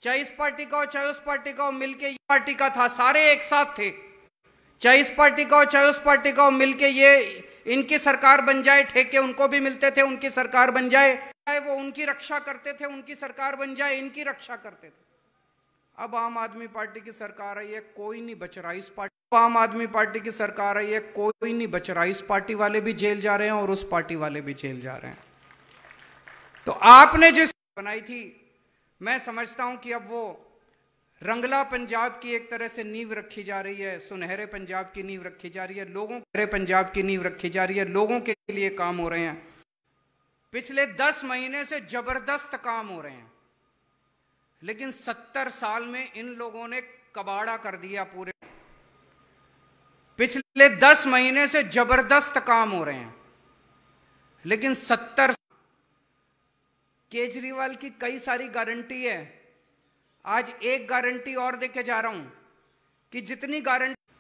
चाहे इस पार्टी का हो चाहे उस पार्टी का हो, मिलके ये पार्टी का था, सारे एक साथ थे। चाहे इस पार्टी का हो चाहे उस पार्टी का हो, मिलके ये इनकी सरकार बन जाए, ठेके उनको भी मिलते थे, उनकी सरकार बन जाए, वो उनकी रक्षा करते थे, उनकी सरकार बन जाए, इनकी रक्षा करते थे। अब आम आदमी पार्टी की सरकार आई है, कोई नहीं बच रहा इस पार्टी। आम आदमी पार्टी की सरकार आई है, कोई नहीं बच रहा। इस पार्टी वाले भी जेल जा रहे हैं और उस पार्टी वाले भी जेल जा रहे हैं। तो आपने जिस बनाई थी, मैं समझता हूं कि अब वो रंगला पंजाब की एक तरह से नींव रखी जा रही है, सुनहरे पंजाब की नींव रखी जा रही है, लोगों के पंजाब की नींव रखी जा रही है, लोगों के लिए काम हो रहे हैं। पिछले 10 महीने से जबरदस्त काम हो रहे हैं, लेकिन 70 साल में इन लोगों ने कबाड़ा कर दिया पूरे। पिछले 10 महीने से जबरदस्त काम हो रहे हैं, लेकिन 70 केजरीवाल की कई सारी गारंटी है। आज एक गारंटी और देके जा रहा हूं कि जितनी गारंटी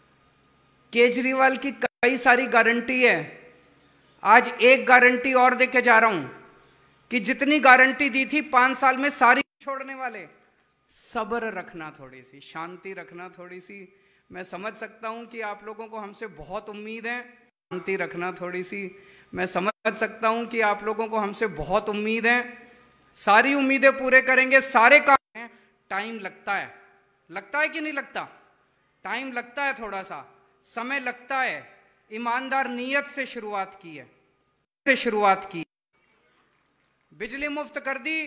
केजरीवाल की कई सारी गारंटी है, आज एक गारंटी और देके जा रहा हूं कि जितनी गारंटी दी थी 5 साल में सारी छोड़ने वाले। सब्र रखना, थोड़ी सी शांति रखना, थोड़ी सी। मैं समझ सकता हूं कि आप लोगों को हमसे बहुत उम्मीद है। शांति रखना थोड़ी सी। मैं समझ सकता हूं कि आप लोगों को हमसे बहुत उम्मीद है। सारी उम्मीदें पूरे करेंगे, सारे काम हैं। टाइम लगता है, लगता है कि नहीं लगता? टाइम लगता है, थोड़ा सा समय लगता है। ईमानदार नीयत से शुरुआत की है, बिजली मुफ्त कर दी।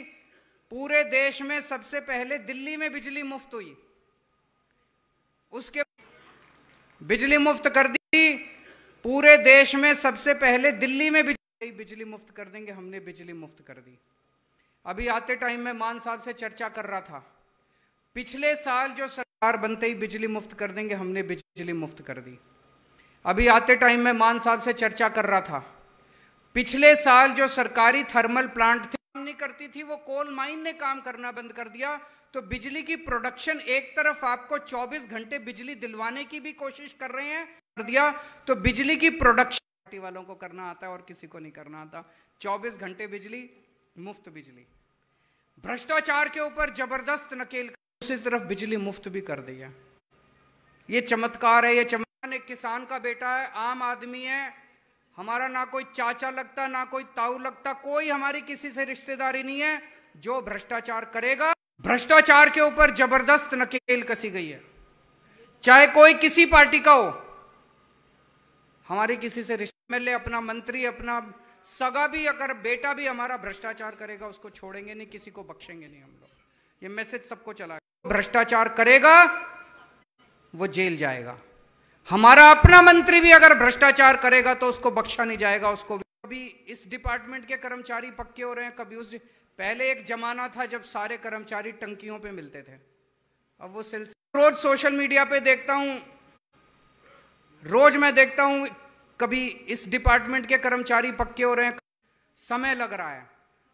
पूरे देश में सबसे पहले दिल्ली में बिजली मुफ्त हुई, उसके बिजली मुफ्त कर दी। पूरे देश में सबसे पहले दिल्ली में बिजली मुफ्त कर देंगे, हमने बिजली मुफ्त कर दी। अभी आते टाइम में मान साहब से चर्चा कर रहा था, पिछले साल जो सरकार बनते ही बिजली मुफ्त कर देंगे, हमने बिजली मुफ्त कर दी। अभी आते टाइम में मान साहब से चर्चा कर रहा था, पिछले साल जो सरकारी थर्मल प्लांट थे काम नहीं करती थी, वो कोल माइन ने काम करना बंद कर दिया। तो बिजली की प्रोडक्शन, एक तरफ आपको 24 घंटे बिजली दिलवाने की भी कोशिश कर रहे हैं, कर दिया तो बिजली की प्रोडक्शन पार्टी वालों को करना आता है और किसी को नहीं करना आता। 24 घंटे बिजली, मुफ्त बिजली। भ्रष्टाचार के ऊपर जबरदस्त नकेल, दूसरी तरफ बिजली मुफ्त भी कर दिया। ये चमत्कार है, ये चमत्कार। एक किसान का बेटा है, आम आदमी है, हमारा ना कोई चाचा लगता, ना कोई ताऊ लगता, कोई हमारी किसी से रिश्तेदारी नहीं है। जो भ्रष्टाचार करेगा, भ्रष्टाचार के ऊपर जबरदस्त नकेल कसी गई है, चाहे कोई किसी पार्टी का हो। हमारी किसी से रिश्ते में ले, अपना मंत्री, अपना सगा भी, अगर बेटा भी हमारा भ्रष्टाचार करेगा, उसको छोड़ेंगे नहीं, किसी को बख्शेंगे नहीं हम लोग। ये मैसेज सबको चला। भ्रष्टाचार करेगा वो जेल जाएगा। हमारा अपना मंत्री भी अगर भ्रष्टाचार करेगा तो उसको बख्शा नहीं जाएगा। उसको कभी इस डिपार्टमेंट के कर्मचारी पक्के हो रहे हैं, कभी उस। पहले एक जमाना था जब सारे कर्मचारी टंकियों पे मिलते थे, अब वो सिलसिला। रोज सोशल मीडिया पे देखता हूं, रोज मैं देखता हूं, कभी इस डिपार्टमेंट के कर्मचारी पक्के हो रहे हैं। समय लग रहा है,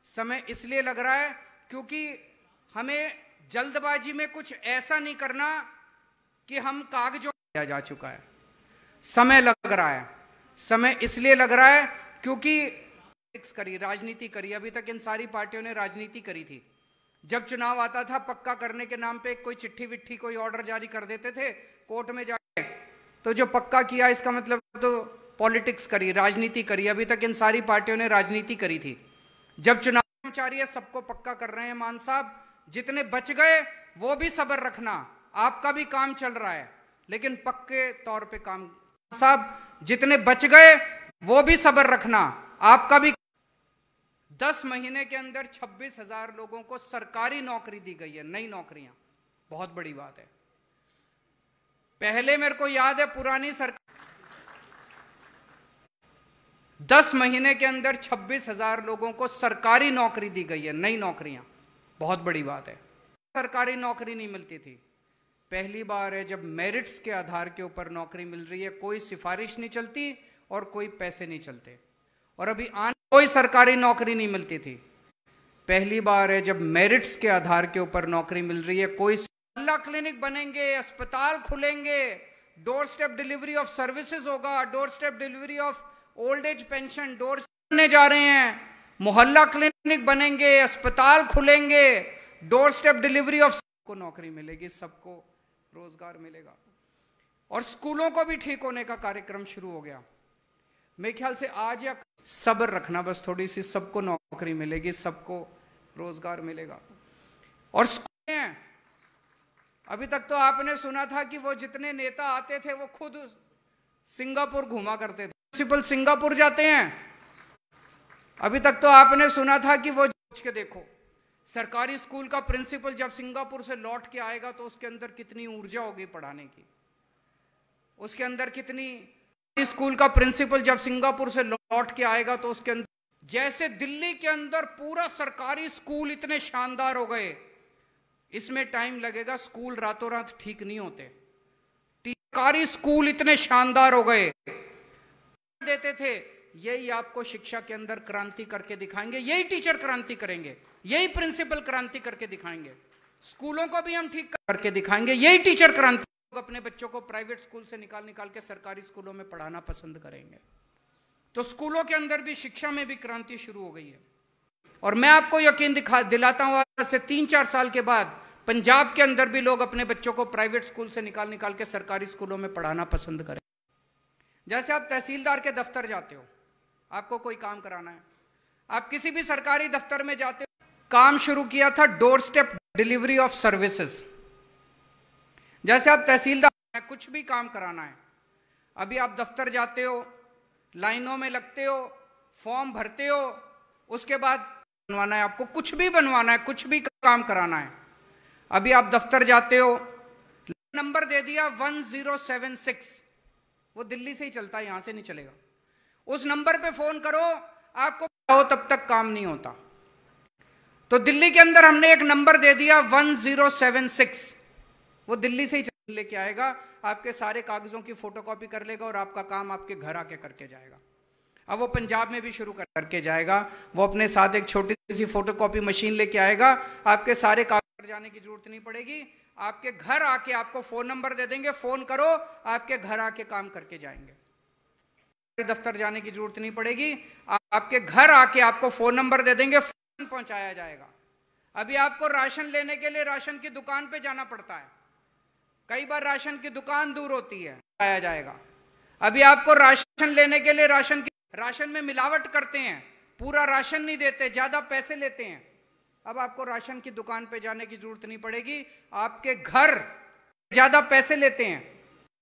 समय इसलिए लग रहा है क्योंकि हमें जल्दबाजी में कुछ ऐसा नहीं करना कि हम कागजों जा चुका है। समय लग रहा है, समय इसलिए लग रहा है क्योंकि करी, राजनीति करी। अभी तक इन सारी पार्टियों ने राजनीति करी थी। जब चुनाव आता था, पक्का करने के नाम पे कोई चिट्ठी विट्ठी, कोई ऑर्डर जारी कर देते थे कोर्ट में जाके, तो जो पक्का किया इसका मतलब तो पॉलिटिक्स करी, राजनीति करी। अभी तक इन सारी पार्टियों ने राजनीति करी थी। जब चुनाव कर्मचारी है, सबको पक्का कर रहे हैं मान साहब। जितने बच गए वो भी सब्र रखना, आपका भी काम चल रहा है, लेकिन पक्के तौर पे काम। साहब जितने बच गए वो भी सब्र रखना, आपका भी। 10 महीने के अंदर 26,000 लोगों को सरकारी नौकरी दी गई है, नई नौकरियां। बहुत बड़ी बात है। पहले मेरे को याद है, पुरानी सरकार 10 महीने के अंदर 26,000 लोगों को सरकारी नौकरी दी गई है, नई नौकरियां। बहुत बड़ी बात है। सरकारी नौकरी नहीं मिलती थी, पहली बार है जब मेरिट्स के आधार के ऊपर नौकरी मिल रही है। कोई सिफारिश नहीं चलती और कोई पैसे नहीं चलते। और अभी कोई सरकारी नौकरी नहीं मिलती थी, पहली बार है जब मेरिट्स के आधार के ऊपर नौकरी मिल रही है। कोई मोहल्ला क्लिनिक बनेंगे, अस्पताल खुलेंगे, doorstep delivery of services होगा, doorstep delivery of old age pension, door करने जा रहे हैं। मोहल्ला क्लिनिक बनेंगे, अस्पताल खुलेंगे, डोर स्टेप डिलीवरी ऑफ, सबको नौकरी मिलेगी, सबको रोजगार मिलेगा। और स्कूलों को भी ठीक होने का कार्यक्रम शुरू हो गया। मेरे ख्याल से आज या सब्र रखना बस थोड़ी सी, सबको नौकरी मिलेगी, सबको रोजगार मिलेगा। और स्कूल हैं, अभी तक तो आपने सुना था कि वो जितने नेता आते थे वो खुद सिंगापुर घुमा करते थे, प्रिंसिपल सिंगापुर जाते हैं। अभी तक तो आपने सुना था कि वो सोच के देखो, सरकारी स्कूल का प्रिंसिपल जब सिंगापुर से लौट के आएगा तो उसके अंदर कितनी ऊर्जा होगी पढ़ाने की, उसके अंदर कितनी। स्कूल का प्रिंसिपल जब सिंगापुर से लौट के आएगा तो उसके अंदर, जैसे दिल्ली के अंदर पूरा सरकारी स्कूल इतने शानदार हो गए, इसमें टाइम लगेगा, स्कूल रातों रात ठीक नहीं होते। सरकारी स्कूल इतने शानदार हो गए देते थे, यही आपको शिक्षा के अंदर क्रांति करके दिखाएंगे, यही टीचर क्रांति करेंगे, यही प्रिंसिपल क्रांति करके दिखाएंगे, स्कूलों को भी हम ठीक करके दिखाएंगे, यही टीचर क्रांति। लोग अपने बच्चों को प्राइवेट स्कूल से निकाल निकाल के सरकारी स्कूलों में पढ़ाना पसंद करेंगे। तो स्कूलों के अंदर भी, शिक्षा में भी क्रांति शुरू हो गई है। और मैं आपको यकीन दिलाता हूं, आज से 3-4 साल के बाद पंजाब के अंदर भी लोग अपने बच्चों को प्राइवेट स्कूल से निकाल निकाल के सरकारी स्कूलों में पढ़ाना पसंद करें। जैसे आप तहसीलदार के दफ्तर जाते हो, आपको कोई काम कराना है, आप किसी भी सरकारी दफ्तर में जाते हो, काम शुरू किया था door step delivery of services. जैसे आप तहसीलदार, कुछ भी काम कराना है, अभी आप दफ्तर जाते हो, लाइनों में लगते हो, फॉर्म भरते हो, उसके बाद बनवाना है, आपको कुछ भी बनवाना है, कुछ भी काम कराना है, अभी आप दफ्तर जाते हो, नंबर दे दिया 1076, वो दिल्ली से ही चलता है, यहां से नहीं चलेगा। उस नंबर पे फोन करो, आपको हो तब तक काम नहीं होता। तो दिल्ली के अंदर हमने एक नंबर दे दिया 1076, वो दिल्ली से ही लेके आएगा, आपके सारे कागजों की फोटोकॉपी कर लेगा और आपका काम आपके घर आके करके जाएगा। अब वो पंजाब में भी शुरू करके जाएगा, वो अपने साथ एक छोटी सी फोटोकॉपी मशीन लेके आएगा, आपके सारे कागज जाने की जरूरत नहीं पड़ेगी, आपके घर आके आपको फोन नंबर दे देंगे, फोन करो, आपके घर आके काम करके जाएंगे। दफ्तर जाने की जरूरत नहीं पड़ेगी, आपके घर आके आपको फोन नंबर दे देंगे, फोन पहुंचाया जाएगा। अभी आपको राशन लेने के लिए राशन की दुकान पे जाना पड़ता है, कई बार राशन की दुकान दूर होती है, आया जाएगा। अभी आपको राशन लेने के लिए राशन में मिलावट करते हैं, पूरा राशन नहीं देते, ज्यादा पैसे लेते हैं। अब आपको राशन की दुकान पे जाने की जरूरत नहीं पड़ेगी, आपके घर ज्यादा पैसे लेते हैं,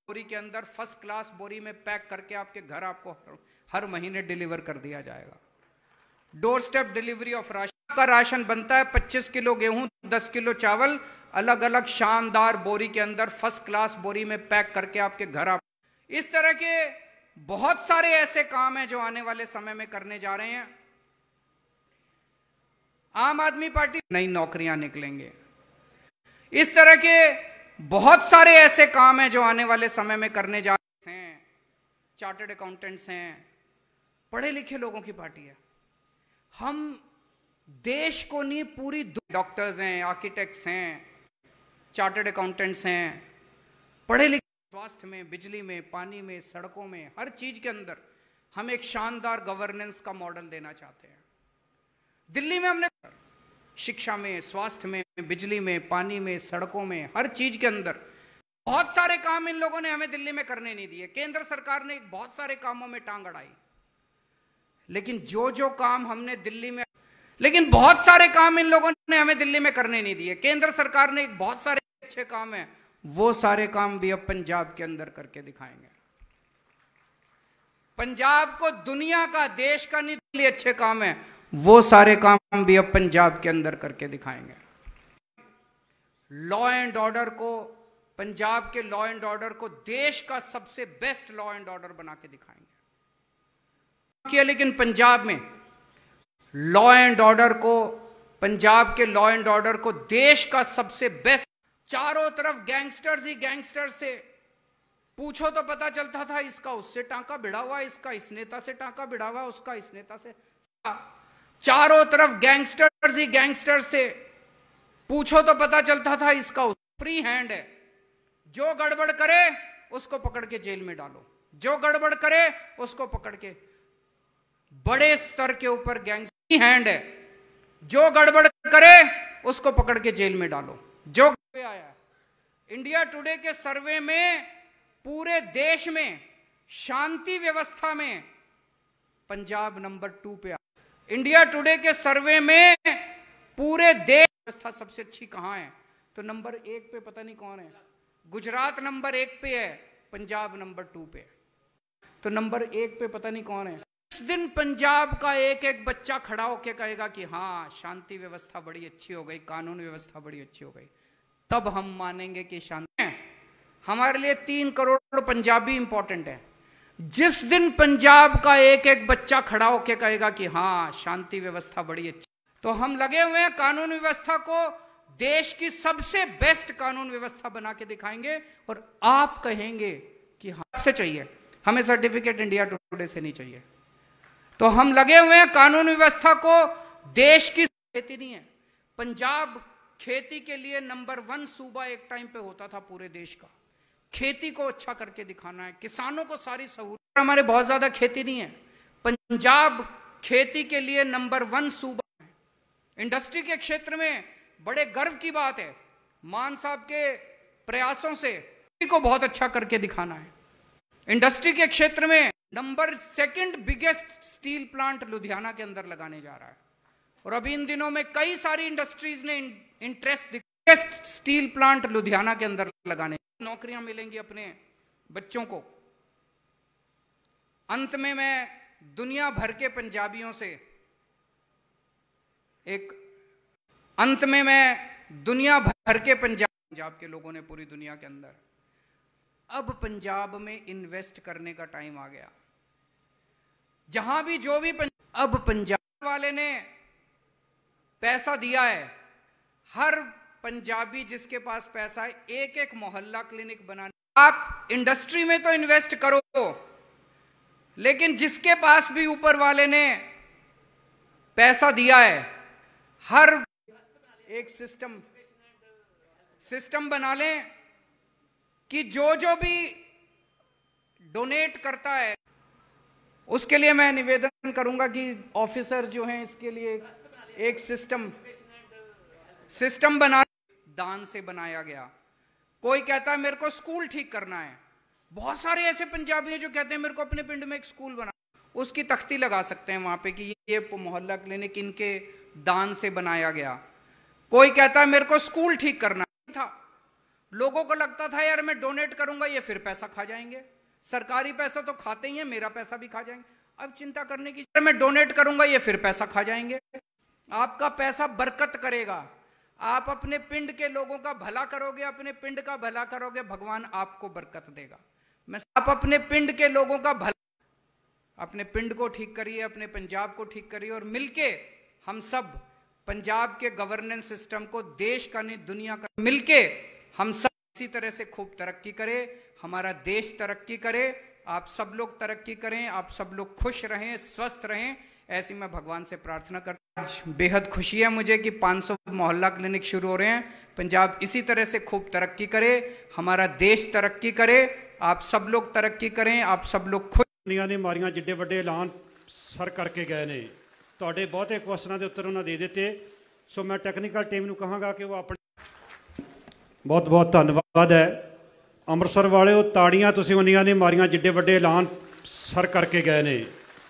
बोरी के अंदर फर्स्ट क्लास बोरी में पैक करके आपके घर आपको हर महीने डिलीवर कर दिया जाएगा। Door step delivery of ration. का राशन बनता है 25 किलो गेहूं, 10 किलो चावल, अलग अलग शानदार बोरी के अंदर फर्स्ट क्लास बोरी में पैक करके आपके घर आप। इस तरह के बहुत सारे ऐसे काम हैं जो आने वाले समय में करने जा रहे हैं। आम आदमी पार्टी नई नौकरियां निकलेंगे। इस तरह के बहुत सारे ऐसे काम हैं जो आने वाले समय में करने जा रहे हैं। चार्टर्ड अकाउंटेंट्स हैं, पढ़े लिखे लोगों की पार्टी है। हम देश को नहीं, पूरी डॉक्टर्स हैं, आर्किटेक्ट्स हैं, चार्टर्ड अकाउंटेंट्स हैं, पढ़े लिखे, स्वास्थ्य में, बिजली में, पानी में, सड़कों में, हर चीज के अंदर हम एक शानदार गवर्नेंस का मॉडल देना चाहते हैं। दिल्ली में हमने शिक्षा में, स्वास्थ्य में, बिजली में, पानी में, सड़कों में, हर चीज के अंदर बहुत सारे काम इन लोगों ने हमें दिल्ली में करने नहीं दिए। केंद्र सरकार ने बहुत सारे कामों में टांग अड़ाई, लेकिन जो काम हमने दिल्ली में, लेकिन बहुत सारे काम इन लोगों ने हमें दिल्ली में करने नहीं दिए। केंद्र सरकार ने बहुत सारे अच्छे काम हैं, वो सारे काम भी अब पंजाब के अंदर करके दिखाएंगे। पंजाब को दुनिया का, देश का नहीं अच्छे काम है, वो सारे काम भी अब पंजाब के अंदर करके दिखाएंगे। लॉ एंड ऑर्डर को, पंजाब के लॉ एंड ऑर्डर को देश का सबसे बेस्ट लॉ एंड ऑर्डर बना के दिखाएंगे। लेकिन पंजाब में लॉ एंड ऑर्डर को, पंजाब के लॉ एंड ऑर्डर को देश का सबसे बेस्ट। चारों तरफ गैंगस्टर्स ही गैंगस्टर्स थे, पूछो तो पता चलता था इसका उससे टांका भिड़ा हुआ, इसका इस नेता से टांका भिड़ा हुआ, उसका इस नेता से। चारों तरफ गैंगस्टर्स ही गैंगस्टर्स थे, पूछो तो पता चलता था इसका फ्री हैंड है, जो गड़बड़ करे उसको पकड़ के जेल में डालो, जो गड़बड़ करे उसको पकड़ के। बड़े स्तर के ऊपर गैंगस्टर हैंड है, जो गड़बड़ करे उसको पकड़ के जेल में डालो। जो आया इंडिया टुडे के सर्वे में पूरे देश में शांति व्यवस्था में पंजाब नंबर 2 पे आया। इंडिया टुडे के सर्वे में पूरे देश व्यवस्था सबसे अच्छी कहां है, तो नंबर 1 पे पता नहीं कौन है, गुजरात नंबर 1 पे है, पंजाब नंबर 2 पे। तो नंबर 1 पे पता नहीं कौन है, जिस दिन पंजाब का एक एक बच्चा खड़ा होकर कहेगा कि हाँ शांति व्यवस्था बड़ी अच्छी हो गई, कानून व्यवस्था बड़ी अच्छी हो गई, तब हम मानेंगे कि शांति है। हमारे लिए 3 करोड़ पंजाबी इंपॉर्टेंट है। जिस दिन पंजाब का एक एक बच्चा खड़ा होकर कहेगा कि हाँ शांति व्यवस्था बड़ी अच्छी, तो हम लगे हुए हैं कानून व्यवस्था को देश की सबसे बेस्ट कानून व्यवस्था बना के दिखाएंगे। और आप कहेंगे कि हाँ से चाहिए, हमें सर्टिफिकेट इंडिया टुडे से नहीं चाहिए। तो हम लगे हुए हैं कानून व्यवस्था को देश की खेती नहीं है। पंजाब खेती के लिए नंबर 1 सूबा एक टाइम पे होता था पूरे देश का। खेती को अच्छा करके दिखाना है, किसानों को सारी सहूलियत। हमारे बहुत ज्यादा खेती नहीं है। पंजाब खेती के लिए नंबर 1 सूबा है। इंडस्ट्री के क्षेत्र में बड़े गर्व की बात है, मान साहब के प्रयासों से को बहुत अच्छा करके दिखाना है। इंडस्ट्री के क्षेत्र में number 2 biggest steel plant Ludhiana के अंदर लगाने जा रहा है। और अभी इन दिनों में कई सारी इंडस्ट्रीज ने इंटरेस्ट दिखाया स्टील प्लांट लुधियाना के अंदर लगाने, नौकरियां मिलेंगी अपने बच्चों को। अंत में मैं दुनिया भर के पंजाबियों से दुनिया भर के पंजाब के लोगों ने पूरी दुनिया के अंदर अब पंजाब में इन्वेस्ट करने का टाइम आ गया। जहां भी जो भी अब पंजाब वाले ने पैसा दिया है, हर पंजाबी जिसके पास पैसा है एक एक मोहल्ला क्लिनिक बनाने। आप इंडस्ट्री में तो इन्वेस्ट करो, लेकिन जिसके पास भी ऊपर वाले ने पैसा दिया है, हर एक सिस्टम बना लें कि जो भी डोनेट करता है उसके लिए मैं निवेदन करूंगा कि ऑफिसर जो हैं इसके लिए एक सिस्टम बना, दान से बनाया गया। कोई कहता है मेरे को स्कूल ठीक करना है, बहुत सारे ऐसे पंजाबी हैं जो कहते हैं मेरे को अपने पिंड में एक स्कूल बना, उसकी तख्ती लगा सकते हैं वहां पे कि ये मोहल्ला क्लिनिक इनके दान से बनाया गया। कोई कहता है मेरे को स्कूल ठीक करना था, लोगों को लगता था यार मैं डोनेट करूंगा ये फिर पैसा खा जाएंगे, सरकारी पैसा तो खाते ही है, मेरा पैसा भी खा जाएंगे। अब चिंता करने की, मैं डोनेट करूंगा ये फिर पैसा खा जाएंगे। आपका पैसा बरकत करेगा, आप अपने पिंड के लोगों का भला करोगे, अपने पिंड का भला करोगे, भगवान आपको बरकत देगा। आप अपने पिंड के लोगों का भला, अपने पिंड को ठीक करिए, अपने पंजाब को ठीक करिए, और मिलके हम सब पंजाब के गवर्नेंस सिस्टम को देश का नहीं दुनिया का, मिलके हम सब इसी तरह से खूब तरक्की करें, हमारा देश तरक्की करे, आप सब लोग तरक्की करें, आप सब लोग खुश रहें, स्वस्थ रहें, ऐसी मैं भगवान से प्रार्थना करता हूं। आज बेहद खुशी है मुझे कि 500 मोहल्ला क्लिनिक शुरू हो रहे हैं। पंजाब इसी तरह से खूब तरक्की करे, हमारा देश तरक्की करे, आप सब लोग तरक्की करें, आप सब लोग खुश। दुनिया ने मारियां जिड्डे ਵੱਡੇ ਐਲਾਨ ਸਰ ਕਰਕੇ ਗਏ ਨੇ, ਤੁਹਾਡੇ ਬਹੁਤੇ ਕੁਐਸਚਨਾਂ ਦੇ ਉੱਤਰ ਉਹਨਾਂ ਦੇ ਦਿੱਤੇ। ਸੋ ਮੈਂ ਟੈਕਨੀਕਲ ਟੀਮ ਨੂੰ ਕਹਾਂਗਾ ਕਿ ਉਹ ਆਪਣੇ ਬਹੁਤ ਬਹੁਤ ਧੰਨਵਾਦ ਹੈ। ਅੰਮ੍ਰਿਤਸਰ ਵਾਲਿਓ ਤਾੜੀਆਂ ਤੁਸੀਂ ਉਨੀਆਂ ਨੇ ਮਾਰੀਆਂ ਜਿੱਡੇ ਵੱਡੇ ਐਲਾਨ ਸਰ ਕਰਕੇ ਗਏ ਨੇ।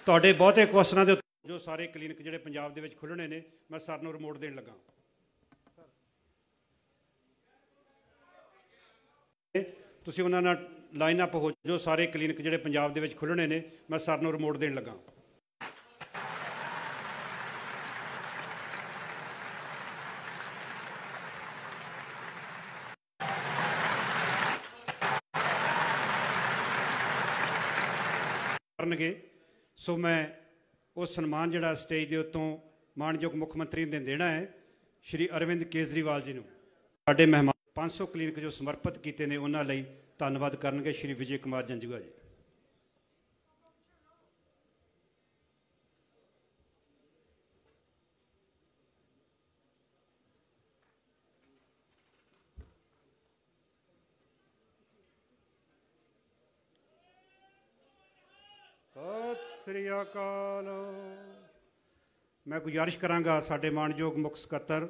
ਤੁਹਾਡੇ ਬਹੁਤੇ ਕੁਐਸਚਨਾਂ ਦੇ ਜੋ ਸਾਰੇ ਕਲੀਨਿਕ ਜਿਹੜੇ ਪੰਜਾਬ ਦੇ ਵਿੱਚ ਖੁੱਲ੍ਹਣੇ ਨੇ, ਮੈਂ ਸਰ ਨੂੰ ਰਿਮੋਟ ਦੇਣ ਲੱਗਾ। ਤੁਸੀਂ ਉਹਨਾਂ ਨਾਲ ਲਾਈਨ ਅਪ ਹੋ ਜੋ ਸਾਰੇ ਕਲੀਨਿਕ ਜਿਹੜੇ ਪੰਜਾਬ ਦੇ ਵਿੱਚ ਖੁੱਲ੍ਹਣੇ ਨੇ, ਮੈਂ ਸਰ ਨੂੰ ਰਿਮੋਟ ਦੇਣ ਲੱਗਾ। ਕਰਨਗੇ। ਸੋ ਮੈਂ ਉਹ ਸਨਮਾਨ ਜਿਹੜਾ ਸਟੇਜ ਦੇ ਉੱਤੋਂ ਮਾਣਯੋਗ ਮੁੱਖ ਮੰਤਰੀ ਨੇ ਦੇਣਾ ਹੈ ਸ਼੍ਰੀ ਅਰਵਿੰਦ ਕੇਜਰੀਵਾਲ ਜੀ ਨੂੰ। ਸਾਡੇ ਮਹਿਮਾਨ 500 ਕਲੀਨਿਕ ਜੋ ਸਮਰਪਿਤ ਕੀਤੇ ਨੇ ਉਹਨਾਂ ਲਈ ਧੰਨਵਾਦ ਕਰਨਗੇ ਸ਼੍ਰੀ ਵਿਜੇ ਕੁਮਾਰ ਜੰਜੂਆ ਜੀ। ਸਤਿ ਸ੍ਰੀ ਅਕਾਲ। ਮੈਂ ਗੁਜ਼ਾਰਿਸ਼ ਕਰਾਂਗਾ ਸਾਡੇ ਮਾਣਯੋਗ ਮੁੱਖ ਸਕੱਤਰ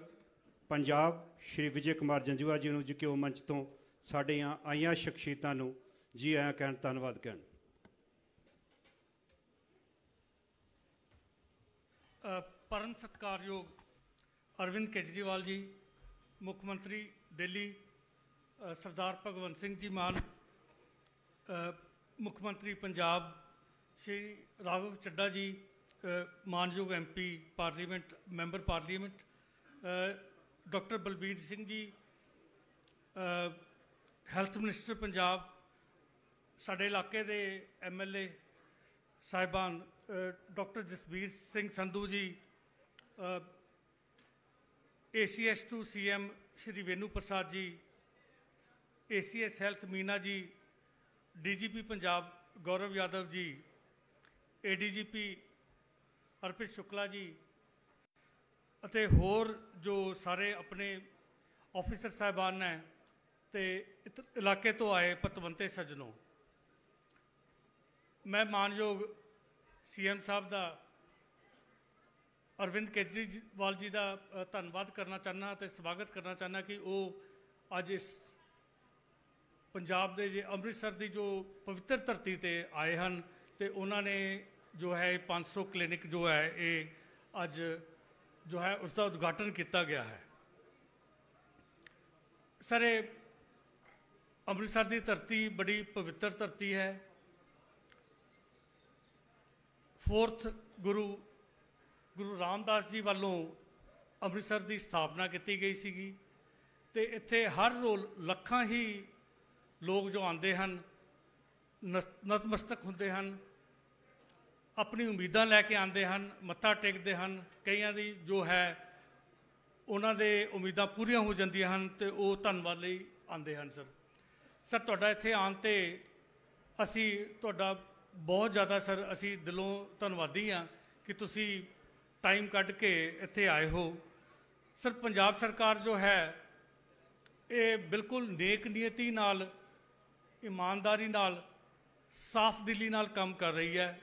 ਪੰਜਾਬ ਸ਼੍ਰੀ ਵਿਜੇ ਕੁਮਾਰ ਜੰਜੂਆ ਜੀ ਨੂੰ ਜੀ ਕਿ ਉਹ ਮੰਚ ਤੋਂ ਸਾਡੇ ਆਈਆਂ ਸ਼ਖਸੀਅਤਾਂ ਨੂੰ ਜੀ ਆਇਆਂ ਕਹਿਣ, ਧੰਨਵਾਦ ਕਹਿਣ। परम सत्कारयोग अरविंद केजरीवाल जी, मुख्यमंत्री दिल्ली सरदार भगवंत सिंह जी मान, मुख्यमंत्री पंजाब श्री राघव चड्डा जी, मानयोग MP parliament, member parliament, doctor Balbir Singh ji, health minister Punjab, साडे इलाके दे MLA साहिबान, doctor Jasbir Singh Sandhu ji, ACS to CM Shri Venu Prasad ji, ACS health Meena ji, DGP Punjab Gaurav Yadav ji, ADGP Arpit Shukla ji ਅਤੇ ਹੋਰ ਜੋ ਸਾਰੇ ਆਪਣੇ ਆਫੀਸਰ ਸਾਹਿਬਾਨ ਨੇ ਤੇ ਇਲਾਕੇ ਤੋਂ ਆਏ ਪਤਵੰਤੇ ਸੱਜਣੋ, ਮੈਂ ਮਾਨਯੋਗ CM ਸਾਹਿਬ ਦਾ, ਅਰਵਿੰਦ ਕੇਜਰੀਵਾਲ ਜੀ ਦਾ ਧੰਨਵਾਦ ਕਰਨਾ ਚਾਹੁੰਦਾ ਅਤੇ ਸਵਾਗਤ ਕਰਨਾ ਚਾਹੁੰਦਾ ਕਿ ਉਹ ਅੱਜ ਇਸ ਪੰਜਾਬ ਦੇ ਜੇ ਅੰਮ੍ਰਿਤਸਰ ਦੀ ਜੋ ਪਵਿੱਤਰ ਧਰਤੀ ਤੇ ਆਏ ਹਨ ਤੇ ਉਹਨਾਂ ਨੇ ਜੋ ਹੈ 500 ਕਲੀਨਿਕ ਜੋ ਹੈ ਇਹ ਅੱਜ जो है उसका उद्घाटन किया गया है। सर, अमृतसर की धरती बड़ी पवित्र धरती है। 4th गुरु रामदास जी वालों अमृतसर की स्थापना की गई सी ते इत्थे हर रोज़ लखां ही लोग जो आते हैं नतमस्तक होंदे हैं, अपनी उम्मीदां लैके आते हैं, मत्था टेकते हैं, कईयां दी जो है उन्होंने उम्मीदां पूरियां हो जांदियां हन ते वो धन्नवाद लई आते हैं। सर तुहाडा इत्थे आउण ते असी तुहाडा बहुत ज़्यादा सर असी दिलों धन्नवादी हाँ कि तुसी टाइम कढ के इत्थे आए हो। सर पंजाब सरकार जो है ये बिल्कुल नेक नीयती नाल, ईमानदारी नाल, साफ दिली नाल काम कर रही है।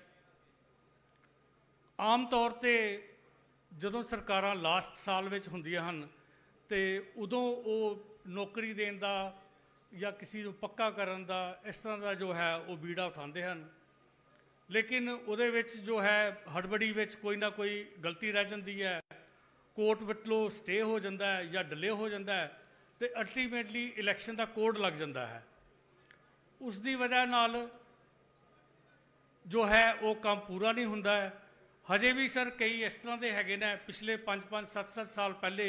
आम तौर पर जदों सरकारां लास्ट साल विच हुंदियां हन ते उदों वो नौकरी देण दा या किसी नूं पक्का करन दा इस तरह का जो है वो बीड़ा उठाते हैं, लेकिन उहदे विच जो है हड़बड़ी विच कोई ना कोई गलती रह जाती है, कोर्ट विचलों स्टे हो जाता है या डिले हो जाता है तो अल्टीमेटली इलैक्शन का कोड लग जाता है। उसकी वजह नाल जो है वो काम पूरा नहीं हुंदा है। हजे भी सर कई इस तरह के हैगे ने पिछले 5-5, 7-7 साल पहले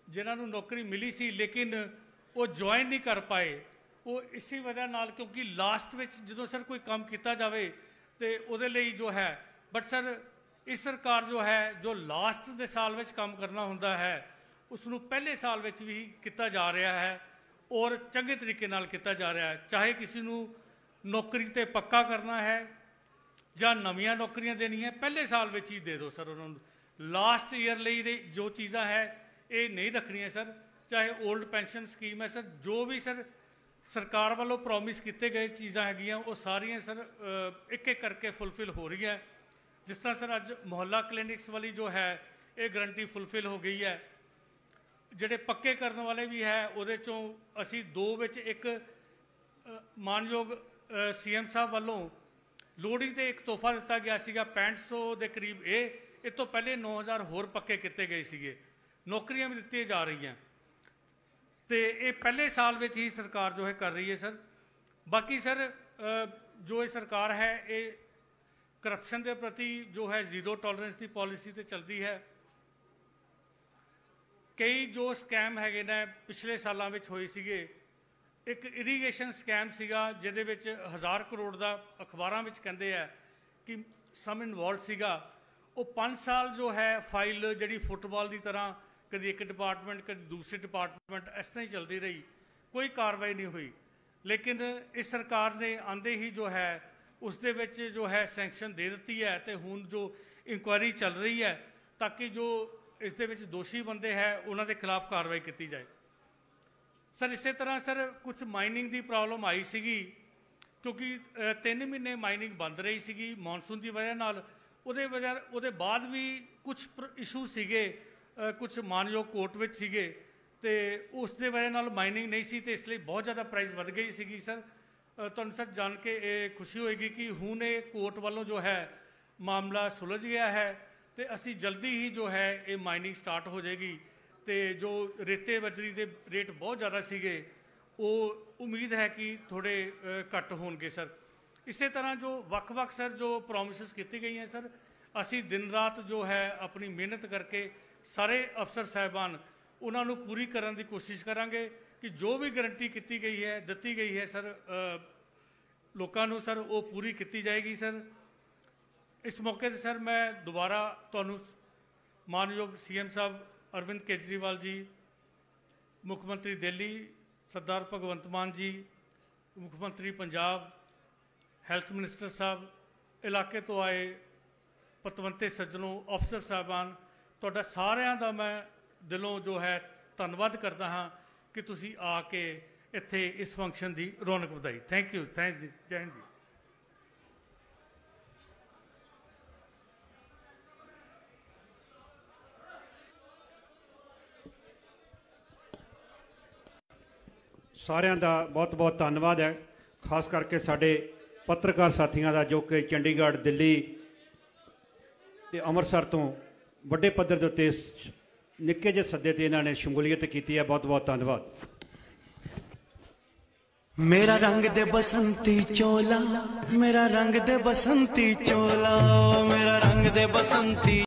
जिन्होंने नौकरी मिली सी लेकिन वो ज्वाइन नहीं कर पाए। वो इसी वजह नाल क्योंकि लास्ट में जो सर कोई काम किया जाए तो वो जो है, बट सर इस सरकार जो है जो लास्ट के साल में काम करना होंदा है उसनों पहले साल में भी किया जा रहा है और चंगे तरीके नाल किया जा रहा है। चाहे किसी को नौकरी ते पक्का करना है ਜਾਂ ਨਵੀਆਂ ਨੌਕਰੀਆਂ ਦੇਣੀਆਂ ਪਹਿਲੇ ਸਾਲ ਵਿੱਚ ਹੀ ਦੇ ਦਿਓ ਸਰ ਉਹਨਾਂ ਨੂੰ। ਲਾਸਟ ਈਅਰ ਲਈ ਜੋ ਚੀਜ਼ਾਂ ਹੈ ਇਹ ਨਹੀਂ ਰੱਖਣੀਆਂ ਸਰ, ਚਾਹੇ 올ਡ ਪੈਨਸ਼ਨ ਸਕੀਮ ਹੈ ਸਰ, ਜੋ ਵੀ ਸਰ ਸਰਕਾਰ ਵੱਲੋਂ ਪ੍ਰੋਮਿਸ ਕੀਤੇ ਗਏ ਚੀਜ਼ਾਂ ਹੈਗੀਆਂ ਉਹ ਸਾਰੀਆਂ ਸਰ ਇੱਕ ਇੱਕ ਕਰਕੇ ਫੁੱਲਫਿਲ ਹੋ ਰਹੀਆਂ। ਜਿਸ ਤਰ੍ਹਾਂ ਸਰ ਅੱਜ ਮੁਹੱਲਾ ਕਲੀਨਿਕਸ ਵਾਲੀ ਜੋ ਹੈ ਇਹ ਗਰੰਟੀ ਫੁੱਲਫਿਲ ਹੋ ਗਈ ਹੈ। ਜਿਹੜੇ ਪੱਕੇ ਕਰਨ ਵਾਲੇ ਵੀ ਹੈ ਉਹਦੇ ਚੋਂ ਅਸੀਂ 2 ਵਿੱਚ ਇੱਕ ਮਾਨਯੋਗ CM ਸਾਹਿਬ ਵੱਲੋਂ लोहड़ी ते एक तोहफा दिता गया सीगा 6500 के करीब। ये तो पहले 9000 होर पक्के किए गए सीगे, नौकरियां भी दित्तियां जा रही हैं तो ये पहले साल में ही सरकार जो है कर रही है सर। बाकी सर जो ये सरकार है ये करप्शन के प्रति जो है जीरो टॉलरेंस की पॉलिसी तो चलती है। कई जो स्कैम हैगे ने पिछले सालों में होए सीगे, एक इरीगेशन स्कैम सीगा जिहदे विच 1000 करोड़ का अखबारां विच कहंदे है कि सम इनवॉल्व सीगा। वो 5 साल जो है फाइल जिहड़ी फुटबॉल की तरह कभी एक डिपार्टमेंट कभी दूसरे डिपार्टमेंट इस तरह ही चलती रही, कोई कार्रवाई नहीं हुई। लेकिन इस सरकार ने आंदे ही जो है उसदे विच जो है सैंक्शन दे दी है तो हुण जो इंक्वायरी चल रही है ताकि जो इस दे विच दोषी बंदे है उन्हां दे खिलाफ कार्रवाई की जाए। सर इस तरह सर कुछ माइनिंग की प्रॉब्लम आई सी क्योंकि 3 महीने माइनिंग बंद रही सी मॉनसून की वजह नाल। उहदे बाद भी कुछ इशू सीगे कुछ मानयोग कोर्ट में सीगे तो उस दे वजह नाल माइनिंग नहीं सी तो इसलिए बहुत ज़्यादा प्राइस बढ़ गई सी। सर तुहानूं सर जान के खुशी होएगी कि हुण ये कोर्ट वालों जो है मामला सुलझ गया है तो असी जल्दी ही जो है ये माइनिंग स्टार्ट हो जाएगी। तो जो रेते बजरी के रेट बहुत ज़्यादा सीगे वो उम्मीद है कि थोड़े घट होणगे सर। ਇਸੇ ਤਰ੍ਹਾਂ ਜੋ ਵੱਖ-ਵੱਖ ਸਰ ਜੋ ਪ੍ਰੋਮਿਸਿਸ ਕੀਤੀ ਗਈਆਂ ਸਰ, ਅਸੀਂ ਦਿਨ ਰਾਤ ਜੋ ਹੈ ਆਪਣੀ ਮਿਹਨਤ ਕਰਕੇ ਸਾਰੇ ਅਫਸਰ ਸਾਹਿਬਾਨ ਉਹਨਾਂ ਨੂੰ ਪੂਰੀ ਕਰਨ ਦੀ ਕੋਸ਼ਿਸ਼ ਕਰਾਂਗੇ ਕਿ ਜੋ ਵੀ ਗਰੰਟੀ ਕੀਤੀ ਗਈ ਹੈ, ਦਿੱਤੀ ਗਈ ਹੈ ਸਰ ਲੋਕਾਂ ਨੂੰ ਸਰ, ਉਹ ਪੂਰੀ ਕੀਤੀ ਜਾਏਗੀ ਸਰ। ਇਸ ਮੌਕੇ 'ਤੇ ਸਰ ਮੈਂ ਦੁਬਾਰਾ ਤੁਹਾਨੂੰ ਮਾਨਯੋਗ CM ਸਾਹਿਬ ਅਰਵਿੰਦ ਕੇਜਰੀਵਾਲ ਜੀ, ਮੁੱਖ ਮੰਤਰੀ ਦਿੱਲੀ ਸਰਦਾਰ ਭਗਵੰਤ ਮਾਨ ਜੀ, ਮੁੱਖ ਮੰਤਰੀ ਪੰਜਾਬ, ਹੈਲਥ ਮਿਨਿਸਟਰ ਸਾਹਿਬ, ਇਲਾਕੇ ਤੋਂ ਆਏ ਪਤਵੰਤੇ ਸੱਜਣੋਂ, ਅਫਸਰ ਸਾਹਿਬਾਨ, ਤੁਹਾਡਾ ਸਾਰਿਆਂ ਦਾ ਮੈਂ ਦਿਲੋਂ ਜੋ ਹੈ ਧੰਨਵਾਦ ਕਰਦਾ ਹਾਂ ਕਿ ਤੁਸੀਂ ਆ ਕੇ ਇੱਥੇ ਇਸ ਫੰਕਸ਼ਨ ਦੀ ਰੌਣਕ ਵਧਾਈ। ਥੈਂਕ ਯੂ, ਜੈ ਹਿੰਦ ਜੀ। ਸਾਰਿਆਂ ਦਾ ਬਹੁਤ ਬਹੁਤ ਧੰਨਵਾਦ ਹੈ, ਖਾਸ ਕਰਕੇ ਸਾਡੇ ਪੱਤਰਕਾਰ ਸਾਥੀਆਂ ਦਾ ਜੋ ਕਿ ਚੰਡੀਗੜ੍ਹ, ਦਿੱਲੀ ਤੇ ਅੰਮ੍ਰਿਤਸਰ ਤੋਂ ਵੱਡੇ ਪੱਧਰ ਦੇ ਉੱਤੇ ਨਿੱਕੇ ਜਿਹੇ ਸੱਦੇ ਤੇ ਇਹਨਾਂ ਨੇ ਸ਼ਮੂਲੀਅਤ ਕੀਤੀ ਹੈ। ਬਹੁਤ ਬਹੁਤ ਧੰਨਵਾਦ। मेरा रंग दे बसंती चोला, मेरा रंग दे बसंती चोला, मेरा रंग दे बसंती